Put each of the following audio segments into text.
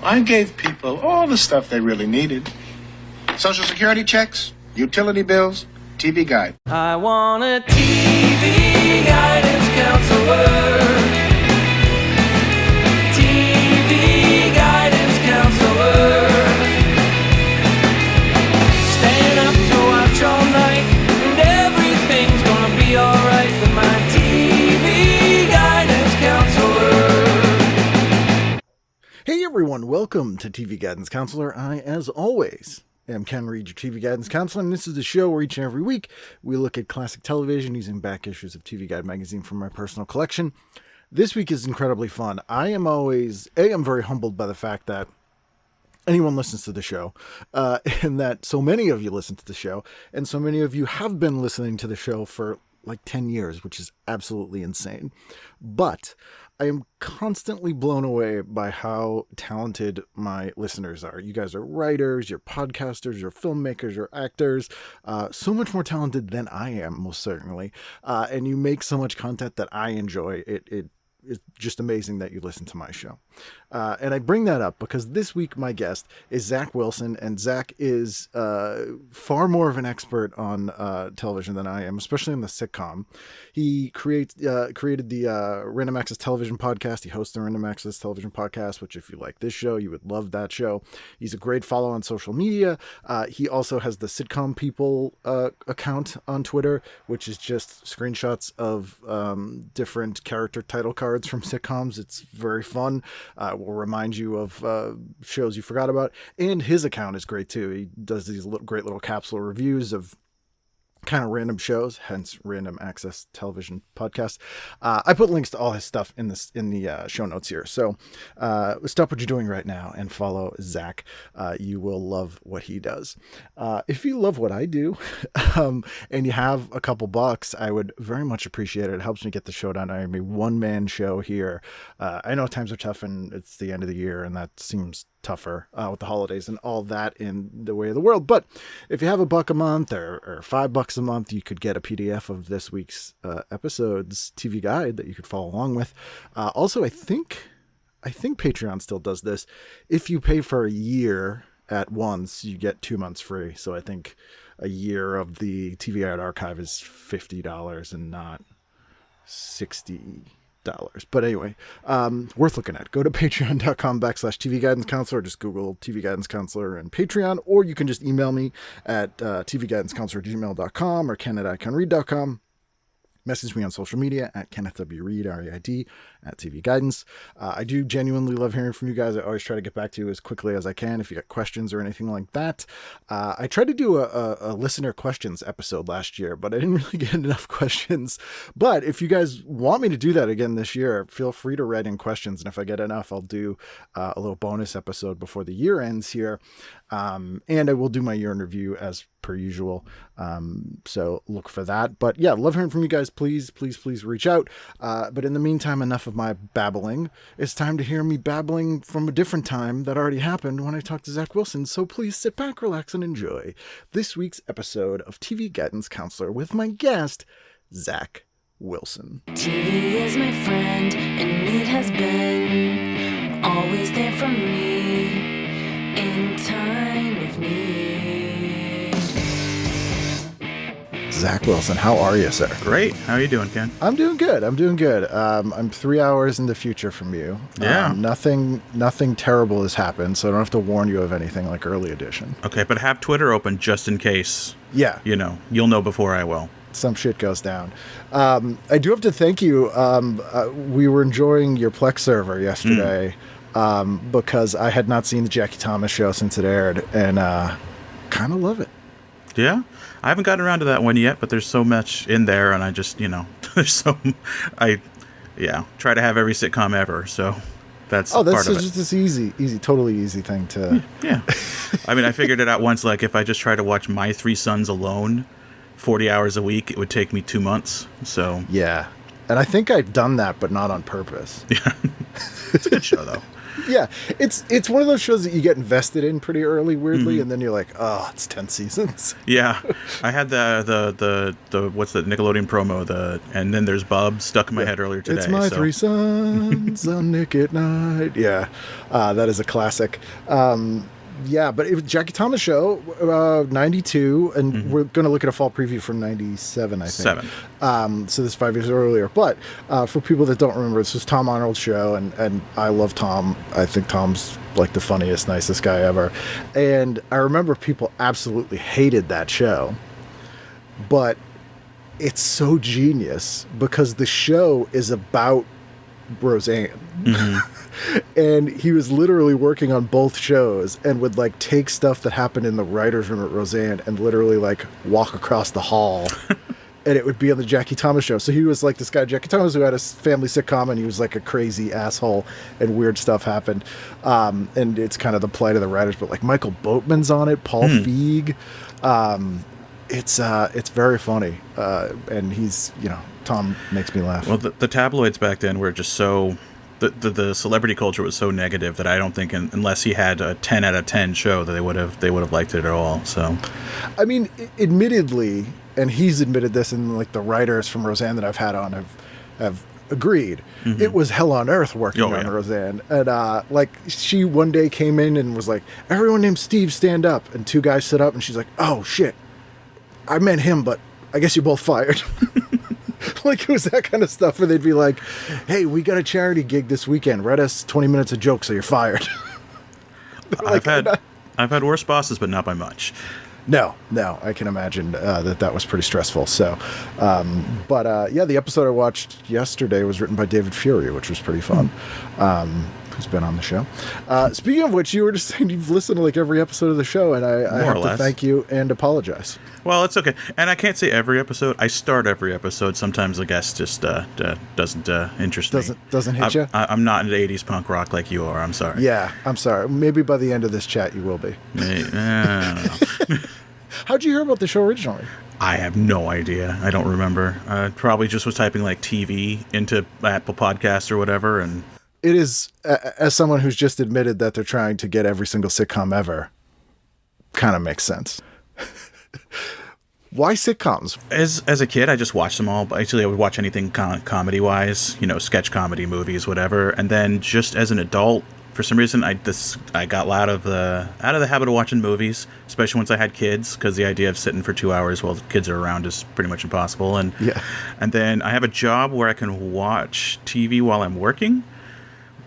I gave people all the stuff they really needed. Social Security checks, utility bills, TV guide. I want a TV guidance counselor. TV guidance counselor. Staying up to watch all night, and everything's gonna be alright with my TV guidance counselor. Hey everyone, welcome to TV Guidance Counselor. I, as always, am Ken Reed, your TV Guidance Counselor, and this is the show where each and every week we look at classic television using back issues of TV Guide magazine from my personal collection. This week is incredibly fun. I'm very humbled by the fact that anyone listens to the show, and that so many of you listen to the show, and so many of you have been listening to the show for like 10 years, which is absolutely insane. But I am constantly blown away by how talented my listeners are. You guys are writers, you're podcasters, you're filmmakers, you're actors, so much more talented than I am, most certainly. And you make so much content that I enjoy. It's just amazing that you listen to my show. And I bring that up because this week my guest is Zach Wilson, and Zach is far more of an expert on television than I am, especially in the sitcom. He created the Random Access Television podcast. He hosts the Random Access Television podcast, which if you like this show, you would love that show. He's a great follow on social media. He also has the Sitcom People account on Twitter, which is just screenshots of different character title cards from sitcoms. It's very fun. Will remind you of shows you forgot about. And his account is great too. He does these great little capsule reviews of kind of random shows, hence Random Access Television podcast. I put links to all his stuff in the show notes here. So stop what you're doing right now and follow Zach. You will love what he does. If you love what I do and you have a couple bucks, I would very much appreciate it. It helps me get the show done. I am a one-man show here. I know times are tough and it's the end of the year, and that seems tougher with the holidays and all that in the way of the world. But if you have $1 a month or $5 a month, you could get a PDF of this week's episode's TV guide that you could follow along with. Also, I think Patreon still does this. If you pay for a year at once, you get 2 months free. So I think a year of the TV Guide archive is $50 and not $60. But anyway, worth looking at. Go to patreon.com/TV Guidance Counselor, or just Google TV Guidance Counselor and Patreon, or you can just email me at tvguidancecounselor@gmail.com or ken@iconread.com. Message me on social media at Kenneth W. Reed, REID, at TV Guidance. I do genuinely love hearing from you guys. I always try to get back to you as quickly as I can if you got questions or anything like that. I tried to do a listener questions episode last year, but I didn't really get enough questions. But if you guys want me to do that again this year, feel free to write in questions. And if I get enough, I'll do a little bonus episode before the year ends here. And I will do my year in review as per usual. So look for that. But yeah, love hearing from you guys. Please reach out. But in the meantime, enough of my babbling. It's time to hear me babbling from a different time that already happened when I talked to Zach Wilson. So please sit back, relax, and enjoy this week's episode of TV Guidance Counselor with my guest, Zach Wilson. TV is my friend, and it has been always there for me in time of need. Zach Wilson, how are you, sir? Great. How are you doing, Ken? I'm doing good. I'm 3 hours in the future from you. Yeah. Nothing terrible has happened, so I don't have to warn you of anything like Early Edition. Okay, but have Twitter open just in case. Yeah. You'll know before I will. Some shit goes down. I do have to thank you. We were enjoying your Plex server yesterday because I had not seen the Jackie Thomas show since it aired, and kind of love it. Yeah? I haven't gotten around to that one yet, but there's so much in there, and I just, I try to have every sitcom ever, so that's part of it. That's just this easy, totally easy thing to... Yeah. I mean, I figured it out once, like, if I just try to watch My Three Sons alone 40 hours a week, it would take me 2 months, so... Yeah. And I think I've done that, but not on purpose. Yeah. It's a good show, though. Yeah, it's one of those shows that you get invested in pretty early, weirdly, and then you're like, oh, it's 10 seasons. Yeah, I had the what's the Nickelodeon promo, and then there's Bub stuck in my head earlier today. It's my three sons on Nick at Night. Yeah, that is a classic. Yeah, but it was Jackie Thomas show, 92, and we're going to look at a fall preview from 97, I think. So this is 5 years earlier. But for people that don't remember, this was Tom Arnold's show, and I love Tom. I think Tom's like the funniest, nicest guy ever. And I remember people absolutely hated that show. But it's so genius because the show is about Roseanne. And he was literally working on both shows and would like take stuff that happened in the writer's room at Roseanne and literally like walk across the hall and it would be on the Jackie Thomas show. So he was like this guy, Jackie Thomas, who had a family sitcom, and he was like a crazy asshole and weird stuff happened. And it's kind of the plight of the writers, but like Michael Boatman's on it, Paul Feig. It's very funny. And he's, Tom makes me laugh. Well, the tabloids back then were just so... The celebrity culture was so negative that I don't think unless he had a 10 out of 10 show that they would have liked it at all. So, I mean, admittedly, and he's admitted this, and like the writers from Roseanne that I've had on have agreed, it was hell on earth working on Roseanne. And like she one day came in and was like, "Everyone named Steve stand up," and two guys stood up, and she's like, "Oh shit, I meant him, but I guess you're both fired." Like it was that kind of stuff where they'd be like, "Hey, we got a charity gig this weekend. Write us 20 minutes of jokes, so you're fired." I've had worse bosses, but not by much. No, I can imagine that was pretty stressful. So, yeah, the episode I watched yesterday was written by David Fury, which was pretty fun. Who's been on the show. Speaking of which, you were just saying you've listened to like every episode of the show, and I have to thank you and apologize. Well, it's okay. And I can't say every episode. I start every episode. Sometimes the guest just doesn't interest me. Doesn't hit you? I'm not into 80s punk rock like you are. I'm sorry. Yeah, I'm sorry. Maybe by the end of this chat you will be. I don't know. How'd you hear about the show originally? I have no idea. I don't remember. Probably just was typing like TV into Apple Podcasts or whatever. And it is, as someone who's just admitted that they're trying to get every single sitcom ever, kind of makes sense. Why sitcoms? As a kid, I just watched them all. Actually, I would watch anything comedy-wise, sketch comedy, movies, whatever. And then just as an adult, for some reason, I got out of the habit of watching movies, especially once I had kids, because the idea of sitting for 2 hours while the kids are around is pretty much impossible. And then I have a job where I can watch TV while I'm working,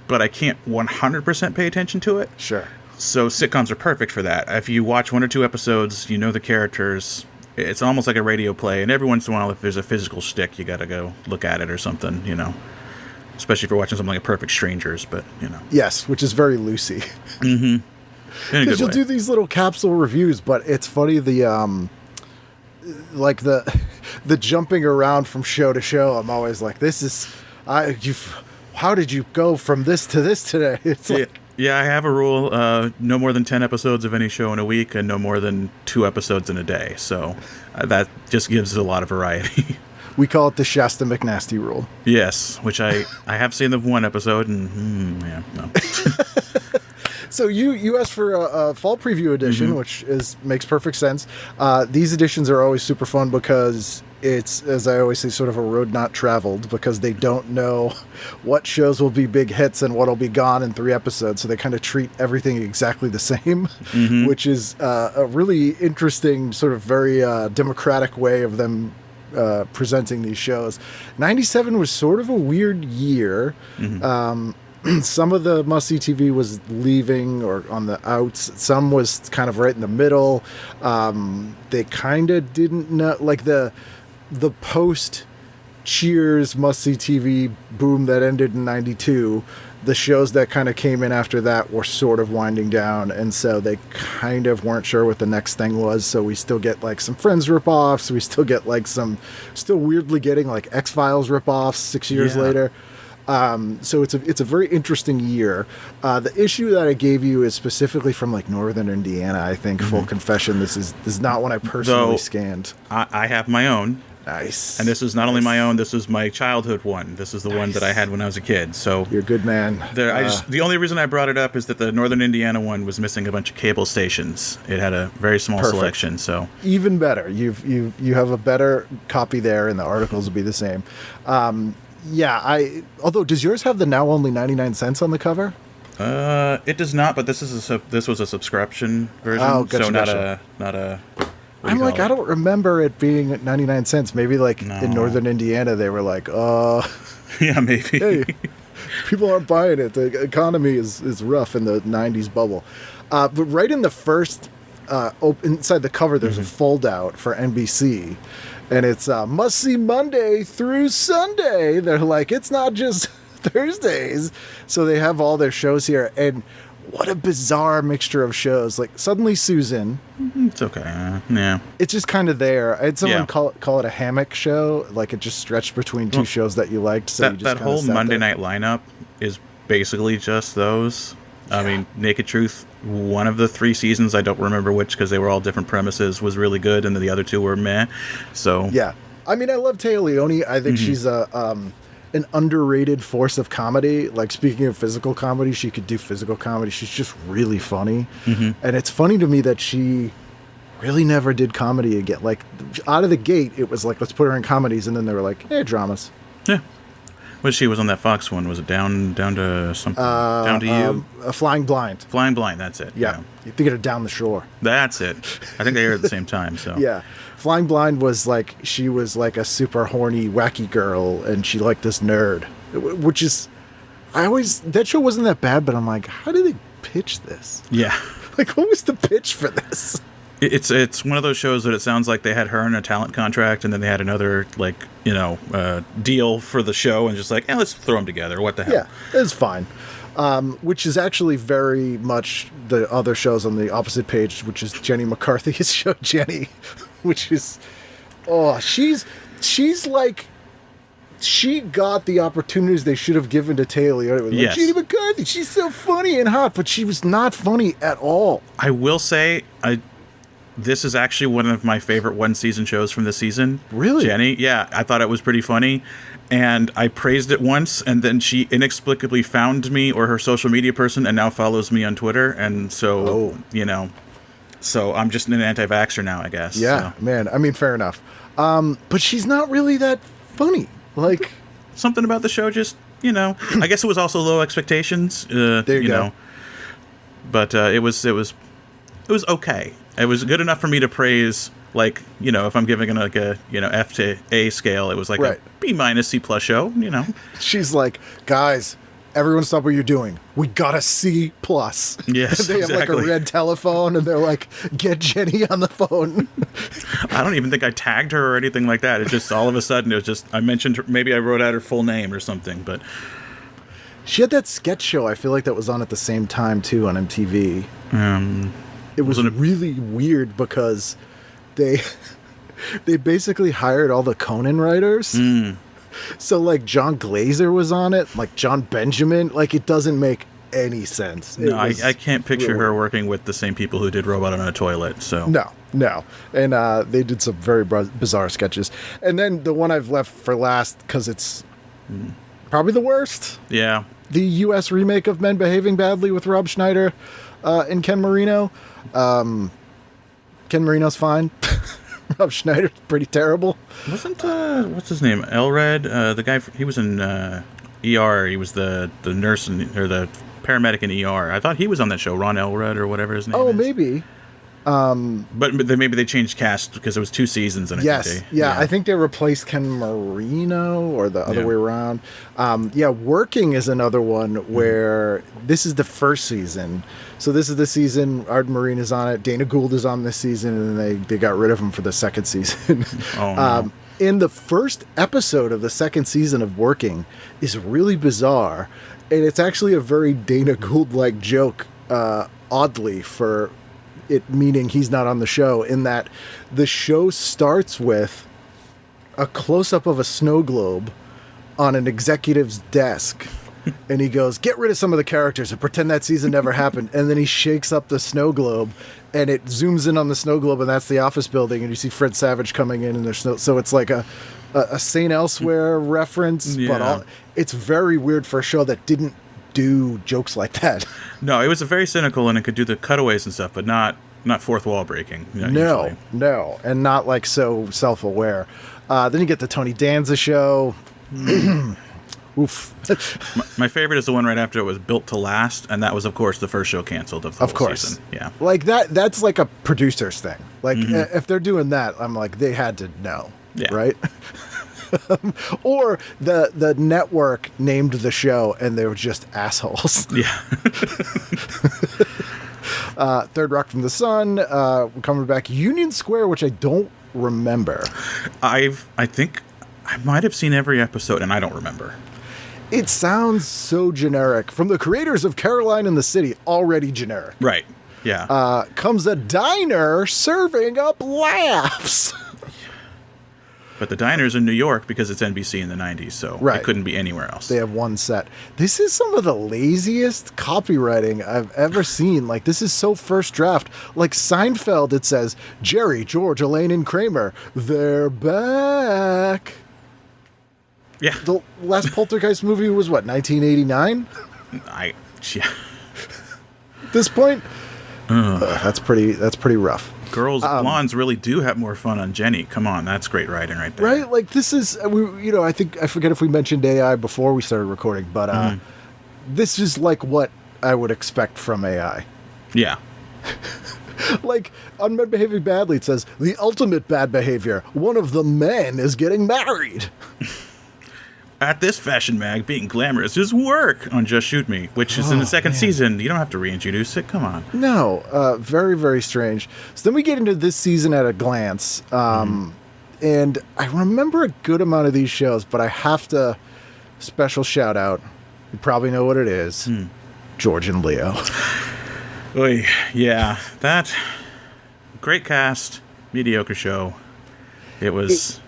but I can't 100% pay attention to it. Sure. So sitcoms are perfect for that. If you watch one or two episodes, you know the characters. It's almost like a radio play, and every once in a while, if there's a physical shtick, you got to go look at it or something, Especially if you're watching something like Perfect Strangers, but, Yes, which is very loosey. Because you'll do these little capsule reviews, but it's funny, the jumping around from show to show, I'm always like, how did you go from this to this today? It's like... Yeah, I have a rule, no more than 10 episodes of any show in a week and no more than 2 episodes in a day. So that just gives a lot of variety. We call it the Shasta McNasty rule. Yes, which I have seen the one episode and, no. So you asked for a fall preview edition, which makes perfect sense. These editions are always super fun because it's, as I always say, sort of a road not traveled, because they don't know what shows will be big hits and what will be gone in 3 episodes. So they kind of treat everything exactly the same, which is a really interesting, sort of very democratic way of them presenting these shows. 97 was sort of a weird year. Some of the must-see TV was leaving or on the outs. Some was kind of right in the middle. They kind of didn't know, like the post Cheers must-see TV boom that ended in 92. The shows that kind of came in after that were sort of winding down, and so they kind of weren't sure what the next thing was. So we still get like some Friends ripoffs. We still get like still weirdly getting like X-Files ripoffs 6 years later. So it's a very interesting year. The issue that I gave you is specifically from like Northern Indiana. I think full confession, this is not one I personally scanned. I have my own. Nice. And this is not only my own, this is my childhood one. This is the one that I had when I was a kid. So You're a good man. the only reason I brought it up is that the Northern Indiana one was missing a bunch of cable stations. It had a very small selection. So even better. You have a better copy there, and the articles will be the same. Although, does yours have the now only 99 cents on the cover? It does not, but this was a subscription version, gotcha, not a. I'm like, I don't remember it being 99 cents. Maybe like in Northern Indiana, they were like, yeah, maybe. Hey, people aren't buying it. The economy is rough in the 90s bubble. But right in the first, inside the cover, there's a fold out for NBC. And it's must see Monday through Sunday. They're like, it's not just Thursdays. So they have all their shows here. And what a bizarre mixture of shows. Like Suddenly Susan. It's okay. Yeah. It's just kind of there. I had someone call it a hammock show. Like it just stretched between two shows that you liked. So that whole Monday night lineup is basically just those. Yeah. I mean, Naked Truth, one of the 3 seasons, I don't remember which because they were all different premises, was really good, and then the other 2 were meh. So yeah. I mean, I love Tea Leoni. I think she's an underrated force of comedy. Like, speaking of physical comedy, she could do physical comedy. She's just really funny. And it's funny to me that she really never did comedy again. Like, out of the gate, it was like, let's put her in comedies, and then they were like, hey, dramas. Yeah. Well, she was on that Fox one. Was it down to something? Down to You? Flying Blind. Flying Blind, that's it. Yeah. You think of Down the Shore. That's it. I think they aired at the same time, so. Yeah. Flying Blind was like, she was like a super horny, wacky girl, and she liked this nerd, which is, that show wasn't that bad, but I'm like, how did they pitch this? Yeah. Like, what was the pitch for this? It's one of those shows that it sounds like they had her in a talent contract, and then they had another, like, deal for the show, and just like, let's throw them together. What the hell? Yeah, it's fine. Which is actually very much the other shows on the opposite page, which is Jenny McCarthy's show, Jenny, which is, she's like, she got the opportunities they should have given to Tea Leoni. Like, Jenny McCarthy, she's so funny and hot, but she was not funny at all. I will say, this is actually one of my favorite one-season shows from this season. Really? Jenny? Yeah, I thought it was pretty funny. And I praised it once, and then she inexplicably found me or her social media person and now follows me on Twitter. And so, so I'm just an anti-vaxxer now, I guess. Yeah, so. Man. I mean, fair enough. But she's not really that funny. Like, something about the show just, I guess it was also low expectations. There you go. But it was okay. It was good enough for me to praise, like, if I'm giving it like a, F to A scale, it was like a B- C+ show, She's like, guys, everyone stop what you're doing. We got a C+. Yes, they have like a red telephone, and they're like, get Jenny on the phone. I don't even think I tagged her or anything like that. It just, all of a sudden, it was just, I mentioned her, maybe I wrote out her full name or something, but... She had that sketch show, I feel like that was on at the same time, too, on MTV. It was really weird because they basically hired all the Conan writers. So, like, John Glazer was on it, like John Benjamin. Like, it doesn't make any sense. No, I can't picture her working with the same people who did Robot on a Toilet, so... No. And they did some very bizarre sketches. And then the one I've left for last, because it's probably the worst. Yeah. The U.S. remake of Men Behaving Badly with Rob Schneider and Ken Marino. Ken Marino's fine. Rob Schneider's pretty terrible. Wasn't what's his name? Elred, the guy he was in ER. He was the nurse or the paramedic in ER. I thought he was on that show. Ron Elred or whatever his name is. Oh, maybe. But maybe they changed cast because it was 2 seasons. And I think they replaced Ken Marino or the other way around. Working is another one where this is the first season. So this is the season Art Marina's on it. Dana Gould is on this season, and then they got rid of him for the second season. Oh, no. In the first episode of the second season of Working is really bizarre, and it's actually a very Dana Gould-like joke, oddly, for it meaning he's not on the show, in that the show starts with a close-up of a snow globe on an executive's desk, and he goes, "Get rid of some of the characters and pretend that season never happened." And then he shakes up the snow globe, and it zooms in on the snow globe, and that's the office building, and you see Fred Savage coming in, and there's snow. So it's like a St. Elsewhere reference, but it's very weird for a show that didn't do jokes like that. No, it was very cynical, and it could do the cutaways and stuff, but not fourth wall breaking. No, and not like so self-aware. Then you get the Tony Danza show. Oof. My favorite is the one right after it was Built to Last, and that was, of course, the first show canceled of the whole season. Yeah. Like that's like a producer's thing. Like if they're doing that, I'm like, they had to know. Yeah. Right? Or the network named the show and they were just assholes. Yeah. Third Rock from the Sun, coming back, Union Square, which I don't remember. I think I might have seen every episode and I don't remember. It sounds so generic. From the creators of Caroline in the City, already generic. Right. Yeah. Comes a diner serving up laughs. But the diner's in New York because it's NBC in the 90s, so it couldn't be anywhere else. They have one set. This is some of the laziest copywriting I've ever seen. Like, this is so first draft. Like Seinfeld, it says, Jerry, George, Elaine, and Kramer, they're back. Yeah. The last Poltergeist movie was, what, 1989? Yeah. At this point? That's pretty rough. Girls, blondes really do have more fun on Jenny. Come on, that's great writing right there. Right? Like, this is, I forget if we mentioned AI before we started recording, but this is like what I would expect from AI. Yeah. Like, on Men Behaving Badly, it says, the ultimate bad behavior. One of the men is getting married. At this fashion mag, being glamorous is work on Just Shoot Me, which is in the second season. You don't have to reintroduce it. Come on. No. Very, very strange. So then we get into this season at a glance. And I remember a good amount of these shows, but I have to special shout out. You probably know what it is. George and Leo. Oy, yeah. That great cast, mediocre show. It was...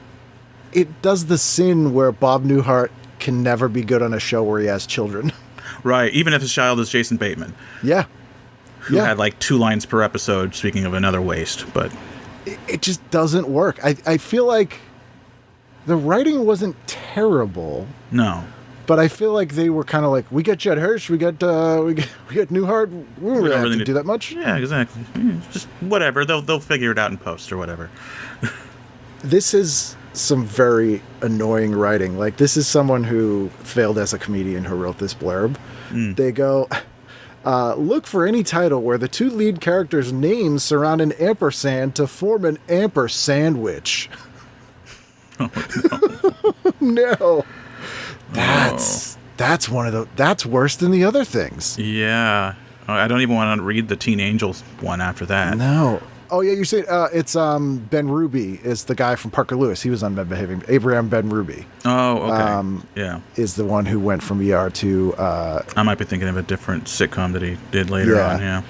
It does the sin where Bob Newhart can never be good on a show where he has children. Right, even if his child is Jason Bateman. Yeah. Who had like 2 lines per episode, speaking of another waste, but... It just doesn't work. I feel like the writing wasn't terrible. No. But I feel like they were kind of like, we got Judd Hirsch, we got Newhart. We don't really have to do that much. Yeah, exactly. Just whatever. They'll figure it out in post or whatever. This is some very annoying writing. Like, this is someone who failed as a comedian who wrote this blurb. They go, look for any title where the 2 lead characters' names surround an ampersand to form an amper sandwich. Oh, no. No. That's one of the... That's worse than the other things. Yeah. I don't even want to read the Teen Angels one after that. No. Oh, yeah, you're saying it's Ben Ruby is the guy from Parker Lewis. He was on Bad Behaving. Abraham Ben Ruby. Oh, okay. Yeah. Is the one who went from ER to... I might be thinking of a different sitcom that he did later on, yeah.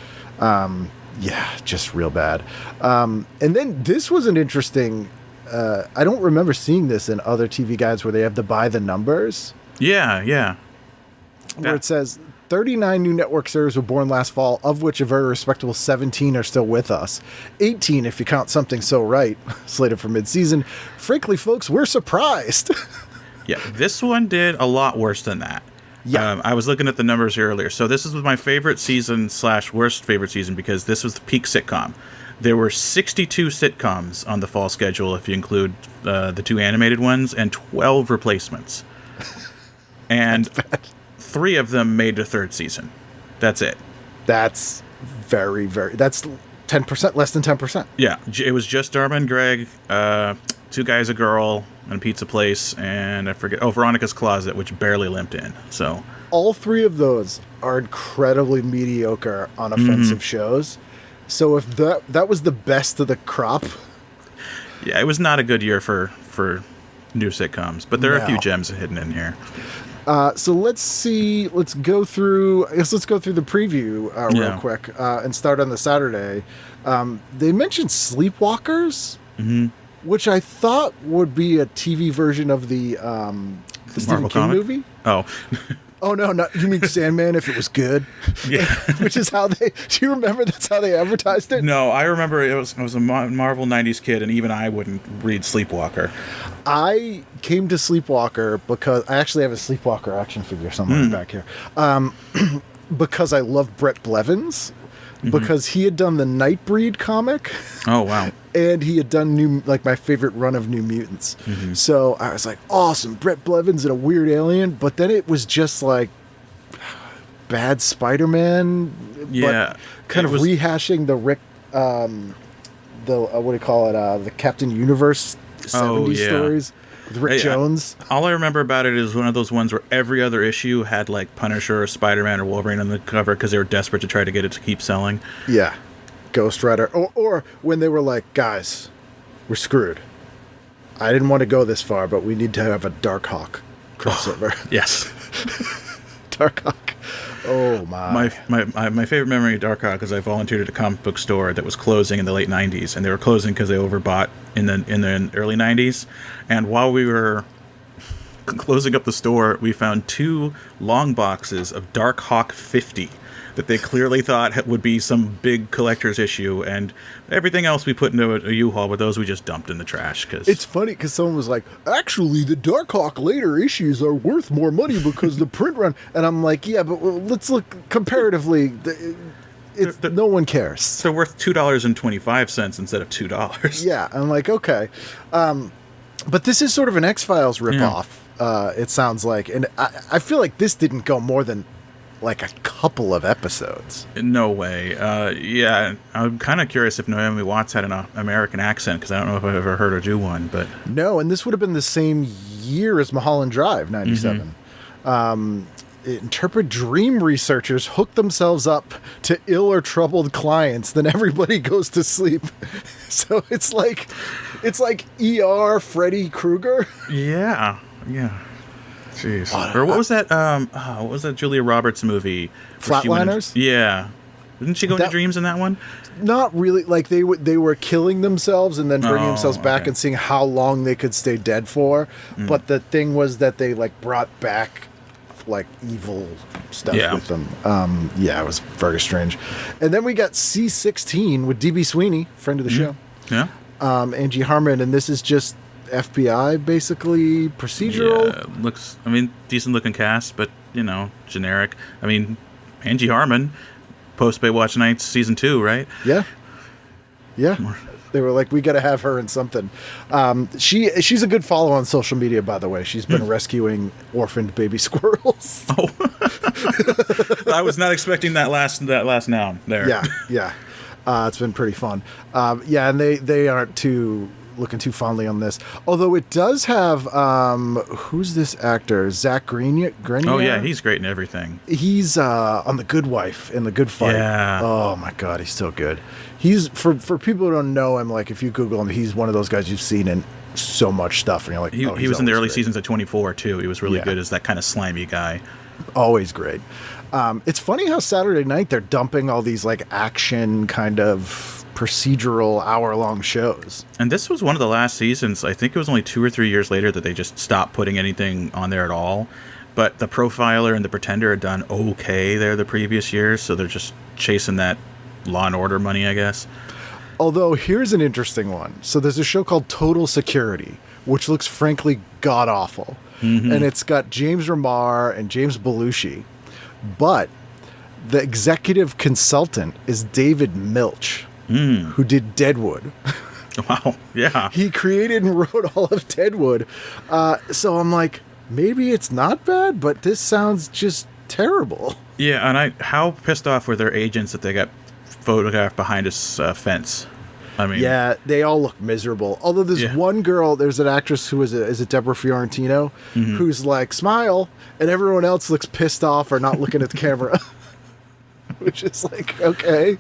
Yeah, just real bad. And then this was an interesting... I don't remember seeing this in other TV guides where they have to buy the numbers. Yeah. Where it says... 39 new network series were born last fall, of which a very respectable 17 are still with us. 18, if you count Something So Right, slated for mid-season. Frankly, folks, we're surprised. Yeah, this one did a lot worse than that. Yeah. I was looking at the numbers here earlier. So this is my favorite season / worst favorite season because this was the peak sitcom. There were 62 sitcoms on the fall schedule, if you include the 2 animated ones, and 12 replacements. And... 3 of them made the 3rd season. That's it. That's very, very... That's 10%, less than 10%. Yeah. It was just Dharma and Greg, 2 Guys, a Girl, and a Pizza Place, and I forget... Oh, Veronica's Closet, which barely limped in. So all 3 of those are incredibly mediocre on offensive shows. So if that was the best of the crop... Yeah, it was not a good year for new sitcoms, but there are a few gems hidden in here. So let's see. Let's go through the preview real quick and start on the Saturday. They mentioned Sleepwalkers, which I thought would be a TV version of the Stephen King movie. Oh, Oh no, not you mean Sandman if it was good? Yeah. Which is how they. Do you remember that's how they advertised it? No, I remember I was a Marvel 90s kid, and even I wouldn't read Sleepwalker. I came to Sleepwalker because I actually have a Sleepwalker action figure somewhere back here. Because I love Brett Blevins, because he had done the Nightbreed comic. Oh, wow. And he had done my favorite run of New Mutants. So I was like, awesome, Brett Blevins and a weird alien. But then it was just like bad Spider-Man. Yeah. But kind of rehashing the Rick, what do you call it? The Captain Universe 70s stories with Rick Jones. All I remember about it is one of those ones where every other issue had like Punisher or Spider-Man or Wolverine on the cover because they were desperate to try to get it to keep selling. Yeah. Ghost Rider. Or when they were like, guys, we're screwed. I didn't want to go this far, but we need to have a Darkhawk crossover. Yes. Darkhawk. Oh, my. My favorite memory of Darkhawk is I volunteered at a comic book store that was closing in the late 90s, and they were closing because they overbought in the early 90s. And while we were closing up the store, we found 2 long boxes of Darkhawk 50 that they clearly thought would be some big collector's issue, and everything else we put into a U-Haul, but those we just dumped in the trash. Cause it's funny because someone was like, actually, the Darkhawk later issues are worth more money because the print run. And I'm like, yeah, but let's look comparatively. No one cares. They're worth $2.25 instead of $2. Yeah, I'm like, okay. But this is sort of an X-Files ripoff, it sounds like. And I feel like this didn't go more than like a couple of episodes. No way. Yeah, I'm kind of curious if Naomi Watts had an American accent, because I don't know if I've ever heard her do one. But no, and this would have been the same year as Mulholland Drive, 97. Interpret dream researchers hook themselves up to ill or troubled clients, then everybody goes to sleep. So it's like ER Freddy Krueger. Yeah. Jeez. Or what was that? What was that Julia Roberts movie? Flatliners? Yeah. Didn't she go into dreams in that one? Not really. Like they were killing themselves and then bringing themselves back and seeing how long they could stay dead for. But the thing was that they like brought back like evil stuff with them. It was very strange. And then we got C-16 with DB Sweeney, friend of the show. Yeah. Angie Harmon, and this is just FBI, basically, procedural. Yeah, looks, decent looking cast, but, generic. Angie Harmon, post Baywatch Nights season 2, right? Yeah. They were like, we got to have her in something. She's a good follow on social media, by the way. She's been rescuing orphaned baby squirrels. Oh, I was not expecting that last noun there. Yeah. It's been pretty fun. And they aren't looking too fondly on this. Although it does have, who's this actor? Zach Grenier? Oh, yeah, he's great in everything. He's on The Good Wife in The Good Fight. Yeah. Oh, my God, he's so good. He's, for people who don't know him, like, if you Google him, he's one of those guys you've seen in so much stuff, and you're like, he was in the early seasons of 24, too. He was really good as that kind of slimy guy. Always great. It's funny how Saturday night they're dumping all these, like, action kind of procedural hour-long shows. And this was one of the last seasons. I think it was only 2 or 3 years later that they just stopped putting anything on there at all. But The Profiler and The Pretender had done okay there the previous years, so they're just chasing that Law and Order money, I guess. Although, here's an interesting one. So there's a show called Total Security, which looks frankly god-awful. And it's got James Remar and James Belushi. But the executive consultant is David Milch, who did Deadwood. Wow, yeah. He created and wrote all of Deadwood. So I'm like, maybe it's not bad, but this sounds just terrible. Yeah, and how pissed off were their agents that they got photographed behind a fence? Yeah, they all look miserable. Although there's one girl, there's an actress who is it Deborah Fiorentino, who's like, smile, and everyone else looks pissed off or not looking at the camera. Which is like, okay.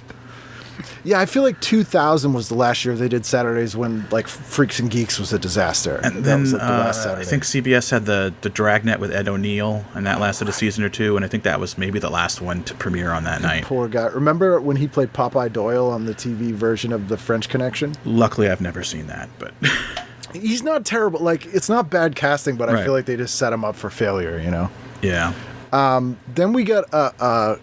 Yeah, I feel like 2000 was the last year they did Saturdays when like Freaks and Geeks was a disaster. And then was, like, the last Saturday. I think CBS had the Dragnet with Ed O'Neill, and that lasted a season or two, and I think that was maybe the last one to premiere on that night. Poor guy. Remember when he played Popeye Doyle on the TV version of The French Connection? Luckily, I've never seen that, but... He's not terrible. Like, it's not bad casting, but I feel like they just set him up for failure, Yeah. Then we got a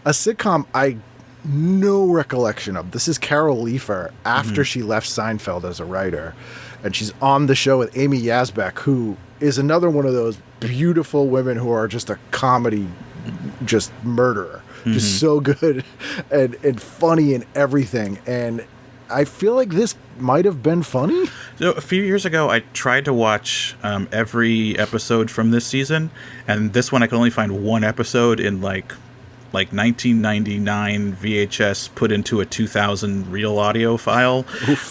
sitcom I no recollection of. This is Carol Leifer after she left Seinfeld as a writer, and she's on the show with Amy Yazbek, who is another one of those beautiful women who are just a comedy, just murderer, just so good and funny and everything. And I feel like this might have been funny. So a few years ago, I tried to watch every episode from this season, and this one I could only find one episode in like 1999 VHS put into a 2000 real audio file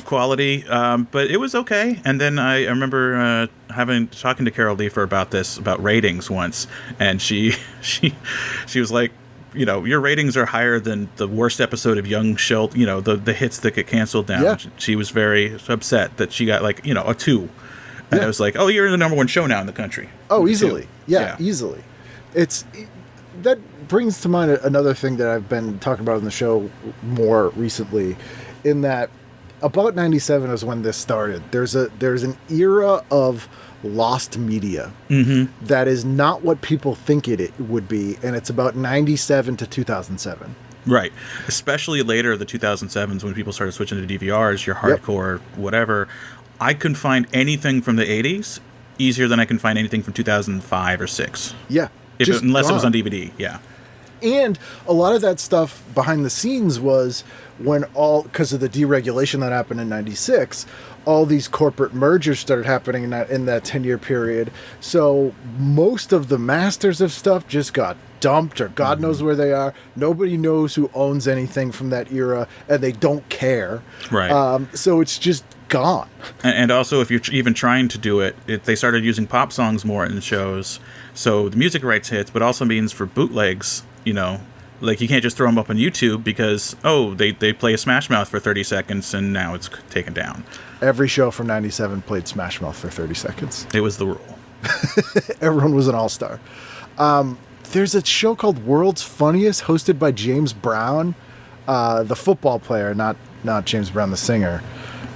quality, but it was okay. And then I remember talking to Carol Leifer about ratings once, and she was like, you know, your ratings are higher than the worst episode of Young Sheldon, you know, the hits that get canceled down. Yeah. She was very upset that she got like, you know, a 2. And I was like, oh, you're the number 1 show now in the country. Oh, easily. Yeah, easily. That brings to mind another thing that I've been talking about in the show more recently, in that about 97 is when this started. There's an era of lost media that is not what people think it would be, and it's about 97 to 2007. Right. Especially later, the 2007s, when people started switching to DVRs, your hardcore, whatever. I couldn't find anything from the 80s easier than I can find anything from 2005 or 6. Yeah. Unless it was on DVD, yeah. And a lot of that stuff behind the scenes was when because of the deregulation that happened in 96, all these corporate mergers started happening in that 10-year period. So most of the masters of stuff just got dumped, or God knows where they are. Nobody knows who owns anything from that era, and they don't care. Right. So it's just gone. And also, if you're even trying to do it, they started using pop songs more in the shows. So the music rights hits, but also means for bootlegs, you know, like you can't just throw them up on YouTube because, they play a Smash Mouth for 30 seconds and now it's taken down. Every show from 97 played Smash Mouth for 30 seconds. It was the rule. Everyone was an all-star. There's a show called World's Funniest, hosted by James Brown, the football player, not James Brown the singer.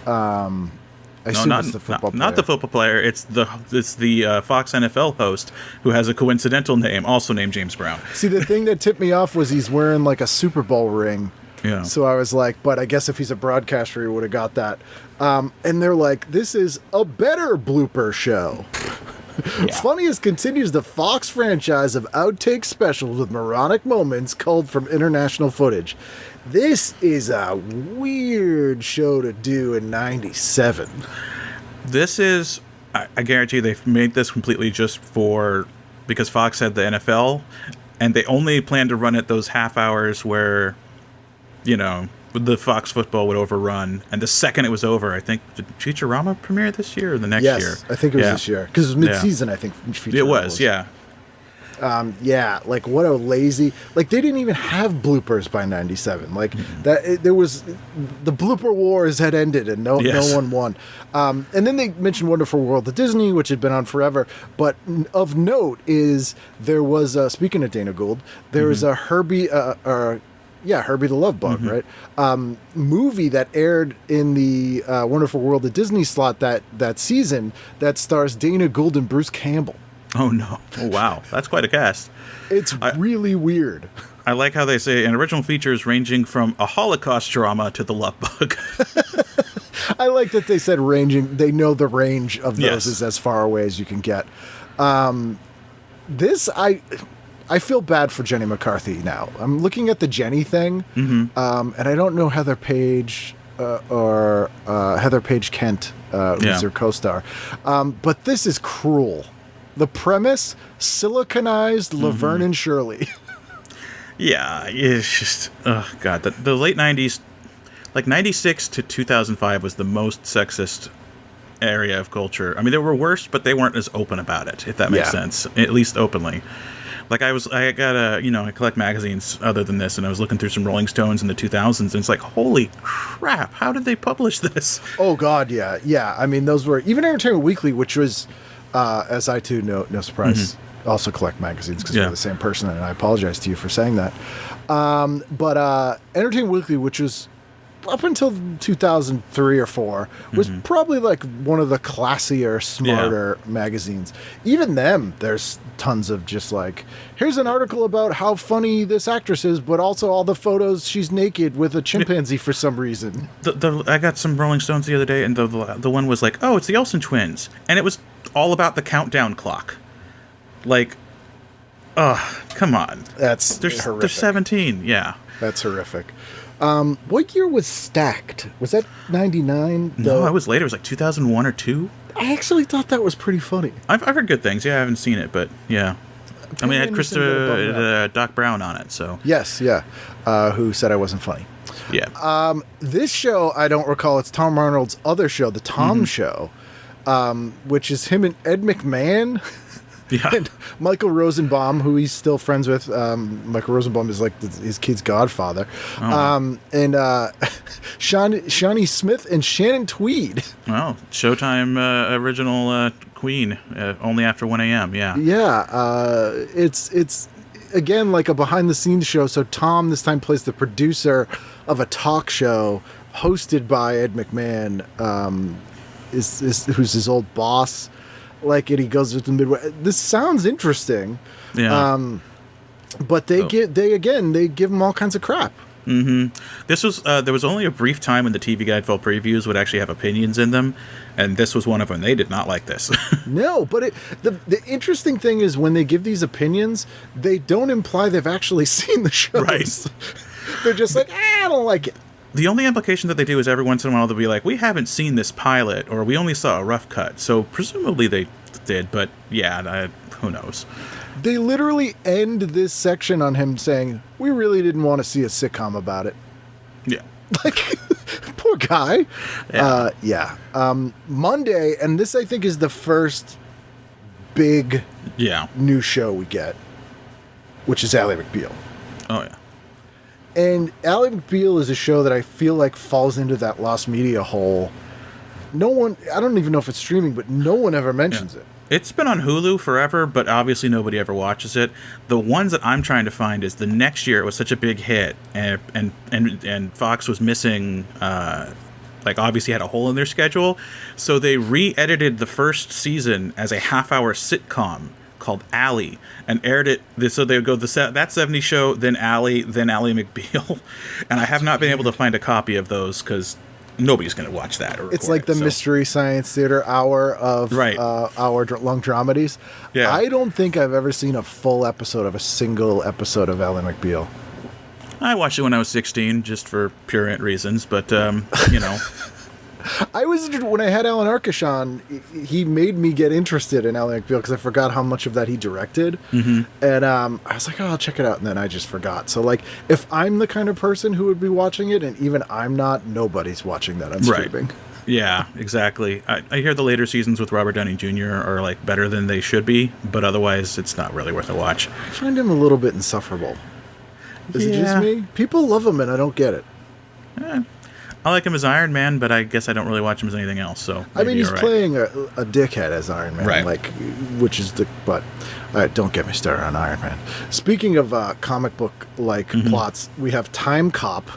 I assume it's the football player. Not the football player. It's the Fox NFL host who has a coincidental name, also named James Brown. See, the thing that tipped me off was he's wearing like a Super Bowl ring. Yeah. So I was like, but I guess if he's a broadcaster, he would have got that. And they're like, this is a better blooper show. Yeah. Funniest continues the Fox franchise of outtake specials with moronic moments culled from international footage. This is a weird show to do in 97. This is, I guarantee they've made this completely just because Fox had the NFL, and they only plan to run it those half hours where, you know, the Fox football would overrun. And the second it was over, I think, did Futurama premiere this year or the next year? Yes, I think it was this year. Because it was mid-season, I think, Futurama It was, yeah. Like what a lazy, like they didn't even have bloopers by 97. Like there was, the blooper wars had ended and no one won. And then they mentioned Wonderful World of Disney, which had been on forever. But of note is there was, speaking of Dana Gould, there was a Herbie the Love Bug, right? Movie that aired in the Wonderful World of Disney slot that season that stars Dana Gould and Bruce Campbell. Oh, no. Oh, wow. That's quite a cast. It's really weird. I like how they say, an original features ranging from a Holocaust drama to The Love Bug. I like that they said ranging. They know the range of those is as far away as you can get. This, I feel bad for Jenny McCarthy now. I'm looking at the Jenny thing, and I don't know Heather Page or Heather Page Kent, who's her co-star. But this is cruel. The premise, siliconized Laverne and Shirley. Yeah, it's just, oh, God. The late 90s, like 96 to 2005 was the most sexist area of culture. I mean, there were worse, but they weren't as open about it, if that makes sense. At least openly. Like I collect magazines other than this, and I was looking through some Rolling Stones in the 2000s, and it's like, holy crap, how did they publish this? Oh, God, yeah. Yeah, I mean, those were, even Entertainment Weekly, which was... as I too, no surprise, also collect magazines because we're the same person, and I apologize to you for saying that. But Entertainment Weekly, which was up until 2003 or 4 was probably like one of the classier, smarter magazines. Even them, there's tons of just like, here's an article about how funny this actress is, but also all the photos she's naked with a chimpanzee for some reason. I got some Rolling Stones the other day, and the one was like, oh, it's the Olsen twins, and it was all about the countdown clock. Like, come on. They're horrific. They're 17, yeah. That's horrific. What year was Stacked? Was that 99? No, I was later. It was like 2001 or 2. I actually thought that was pretty funny. I've heard good things. Yeah, I haven't seen it, but yeah. I mean, it had Christopher Doc Brown on it, so. Yes, yeah. Who said I wasn't funny. Yeah. This show, I don't recall. It's Tom Arnold's other show, The Tom Show, which is him and Ed McMahon. Yeah. And Michael Rosenbaum, who he's still friends with. Michael Rosenbaum is like his kid's godfather. Oh. And Shawnee Smith and Shannon Tweed. Well, Showtime original Queen, only after 1 a.m., yeah. Yeah. It's again, like a behind-the-scenes show. So Tom this time plays the producer of a talk show hosted by Ed McMahon, who's his old boss. Like, and he goes with the Midwest. This sounds interesting. Yeah. But they give him all kinds of crap. Mm-hmm. This was there was only a brief time when the TV Guide Full previews would actually have opinions in them, and this was one of them. They did not like this. No, but the interesting thing is when they give these opinions, they don't imply they've actually seen the shows. Right. They're just like, I don't like it. The only implication that they do is every once in a while they'll be like, we haven't seen this pilot, or we only saw a rough cut. So presumably they did, but yeah, who knows? They literally end this section on him saying, we really didn't want to see a sitcom about it. Yeah. Like, poor guy. Yeah. Monday, and this I think is the first big new show we get, which is Ally McBeal. Oh, yeah. And Ally McBeal is a show that I feel like falls into that lost media hole. No one, I don't even know if it's streaming, but no one ever mentions it. It's been on Hulu forever, but obviously nobody ever watches it. The ones that I'm trying to find is the next year it was such a big hit, and Fox was missing, like obviously had a hole in their schedule, so they re-edited the first season as a half-hour sitcom called Ally, and aired it. So they would go that 70s show, then Ally McBeal, and I have not been able to find a copy of those because nobody's going to watch that. It's like the Mystery Science Theater hour of hour-long dramedies. Yeah. I don't think I've ever seen a full episode of a single episode of Ally McBeal. I watched it when I was 16, just for purient reasons, but, you know. When I had Alan Arkish on, he made me get interested in Ally McBeal because I forgot how much of that he directed. Mm-hmm. And I was like, oh, I'll check it out. And then I just forgot. So, like, if I'm the kind of person who would be watching it, and even I'm not, nobody's watching that on streaming. Right. Yeah, exactly. I hear the later seasons with Robert Downey Jr. are, like, better than they should be, but otherwise it's not really worth a watch. I find him a little bit insufferable. Is it just me? People love him, and I don't get it. I like him as Iron Man, but I guess I don't really watch him as anything else. So I mean, he's playing a dickhead as Iron Man, right? Like, which is but don't get me started on Iron Man. Speaking of comic book plots, we have Time Cop,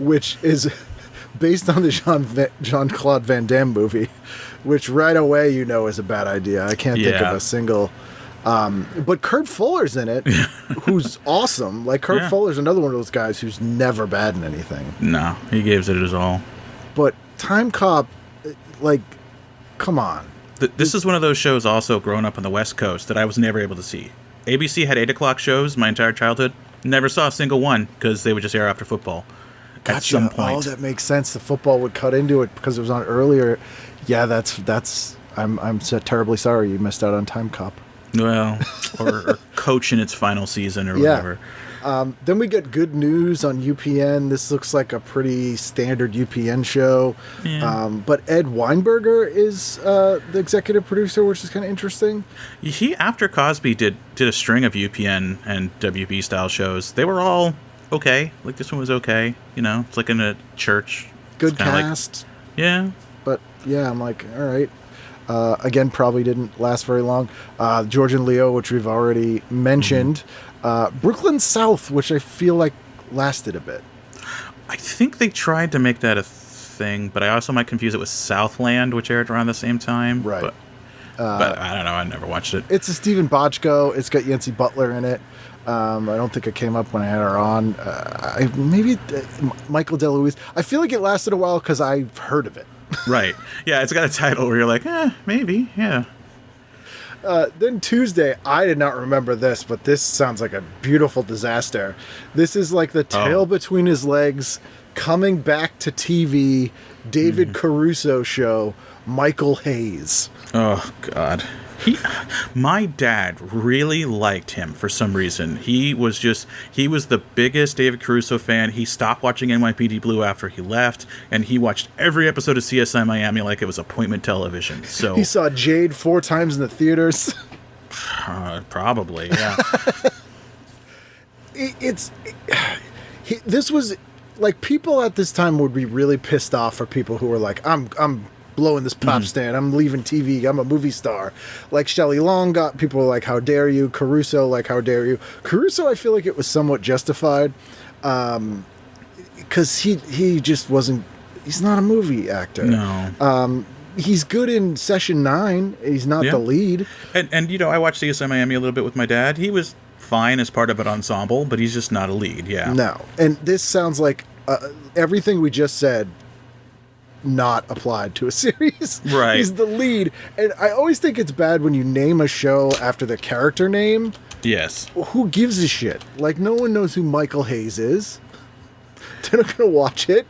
which is based on the Jean-Claude Van Damme movie, which right away you know is a bad idea. I can't think of a single. But Kurt Fuller's in it, who's awesome. Like, Kurt Fuller's another one of those guys who's never bad in anything. No, he gives it his all. But Time Cop, like, come on. This is one of those shows also growing up on the West Coast that I was never able to see. ABC had 8 o'clock shows my entire childhood. Never saw a single one because they would just air after football. Gotcha. At some point. Oh, that makes sense. The football would cut into it because it was on earlier. Yeah, that's. I'm so terribly sorry you missed out on Time Cop. Well, or Coach in its final season or whatever. Then we get Good News on UPN. This looks like a pretty standard UPN show. Yeah. But Ed Weinberger is the executive producer, which is kind of interesting. He, after Cosby, did a string of UPN and WB style shows. They were all okay. Like, this one was okay. You know, it's like in a church. Good cast. Yeah. But, yeah, I'm like, all right. Again, probably didn't last very long. George and Leo, which we've already mentioned. Brooklyn South, which I feel like lasted a bit. I think they tried to make that a thing, but I also might confuse it with Southland, which aired around the same time. Right. But I don't know. I never watched it. It's a Stephen Bochco. It's got Yancey Butler in it. I don't think it came up when I had her on. Michael DeLuise. I feel like it lasted a while because I've heard of it. Right. Yeah, it's got a title where you're like, maybe, yeah. Then Tuesday, I did not remember this, but this sounds like a beautiful disaster. This is like the tail between his legs, coming back to TV, David Caruso show, Michael Hayes. Oh, God. My dad really liked him for some reason. He was the biggest David Caruso fan. He stopped watching NYPD Blue after he left, and he watched every episode of CSI Miami like it was appointment television. So he saw Jade 4 times in the theaters. Probably, yeah. This was like, people at this time would be really pissed off for people who were like, I'm blowing this pop stand, I'm leaving TV, I'm a movie star. Like Shelley Long got people like, how dare you? Caruso, like, how dare you? Caruso, I feel like it was somewhat justified, because he just wasn't. He's not a movie actor. No. He's good in Session 9. He's not the lead. And I watched CSI Miami a little bit with my dad. He was fine as part of an ensemble, but he's just not a lead. Yeah. No. And this sounds like everything we just said not applied to a series. Right. He's the lead. And I always think it's bad when you name a show after the character name. Yes. Who gives a shit? Like, no one knows who Michael Hayes is. They're not going to watch it.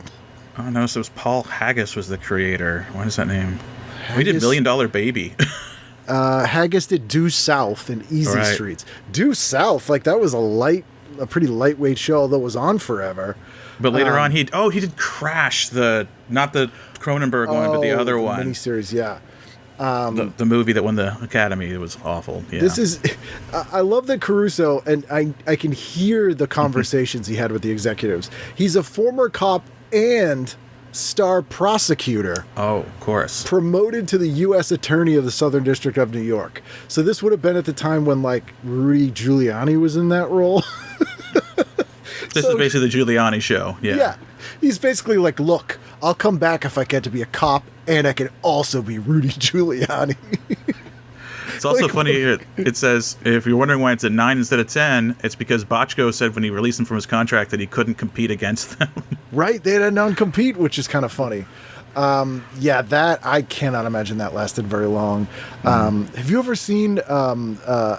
Oh, no, so it was Paul Haggis was the creaty. What is that name? Haggis, We did $1 Million Baby. Haggis did Due South and Easy Streets. Due South, like, that was a pretty lightweight show, although it was on forever. But later on, he did Crash, not the Cronenberg one, but the other one. Miniseries, yeah. The movie that won the Academy. It was awful. Yeah. This is, I love that Caruso, and I can hear the conversations he had with the executives. He's a former cop and star prosecutor. Oh, of course. Promoted to the U.S. Attorney of the Southern District of New York. So this would have been at the time when, like, Rudy Giuliani was in that role. This is basically the Giuliani show. Yeah. Yeah. He's basically like, look, I'll come back if I get to be a cop, and I can also be Rudy Giuliani. It's also funny, it says, if you're wondering why it's a 9 instead of 10, it's because Bochco said when he released him from his contract that he couldn't compete against them. Right, they had a non-compete, which is kind of funny. That, I cannot imagine that lasted very long. Have you ever seen the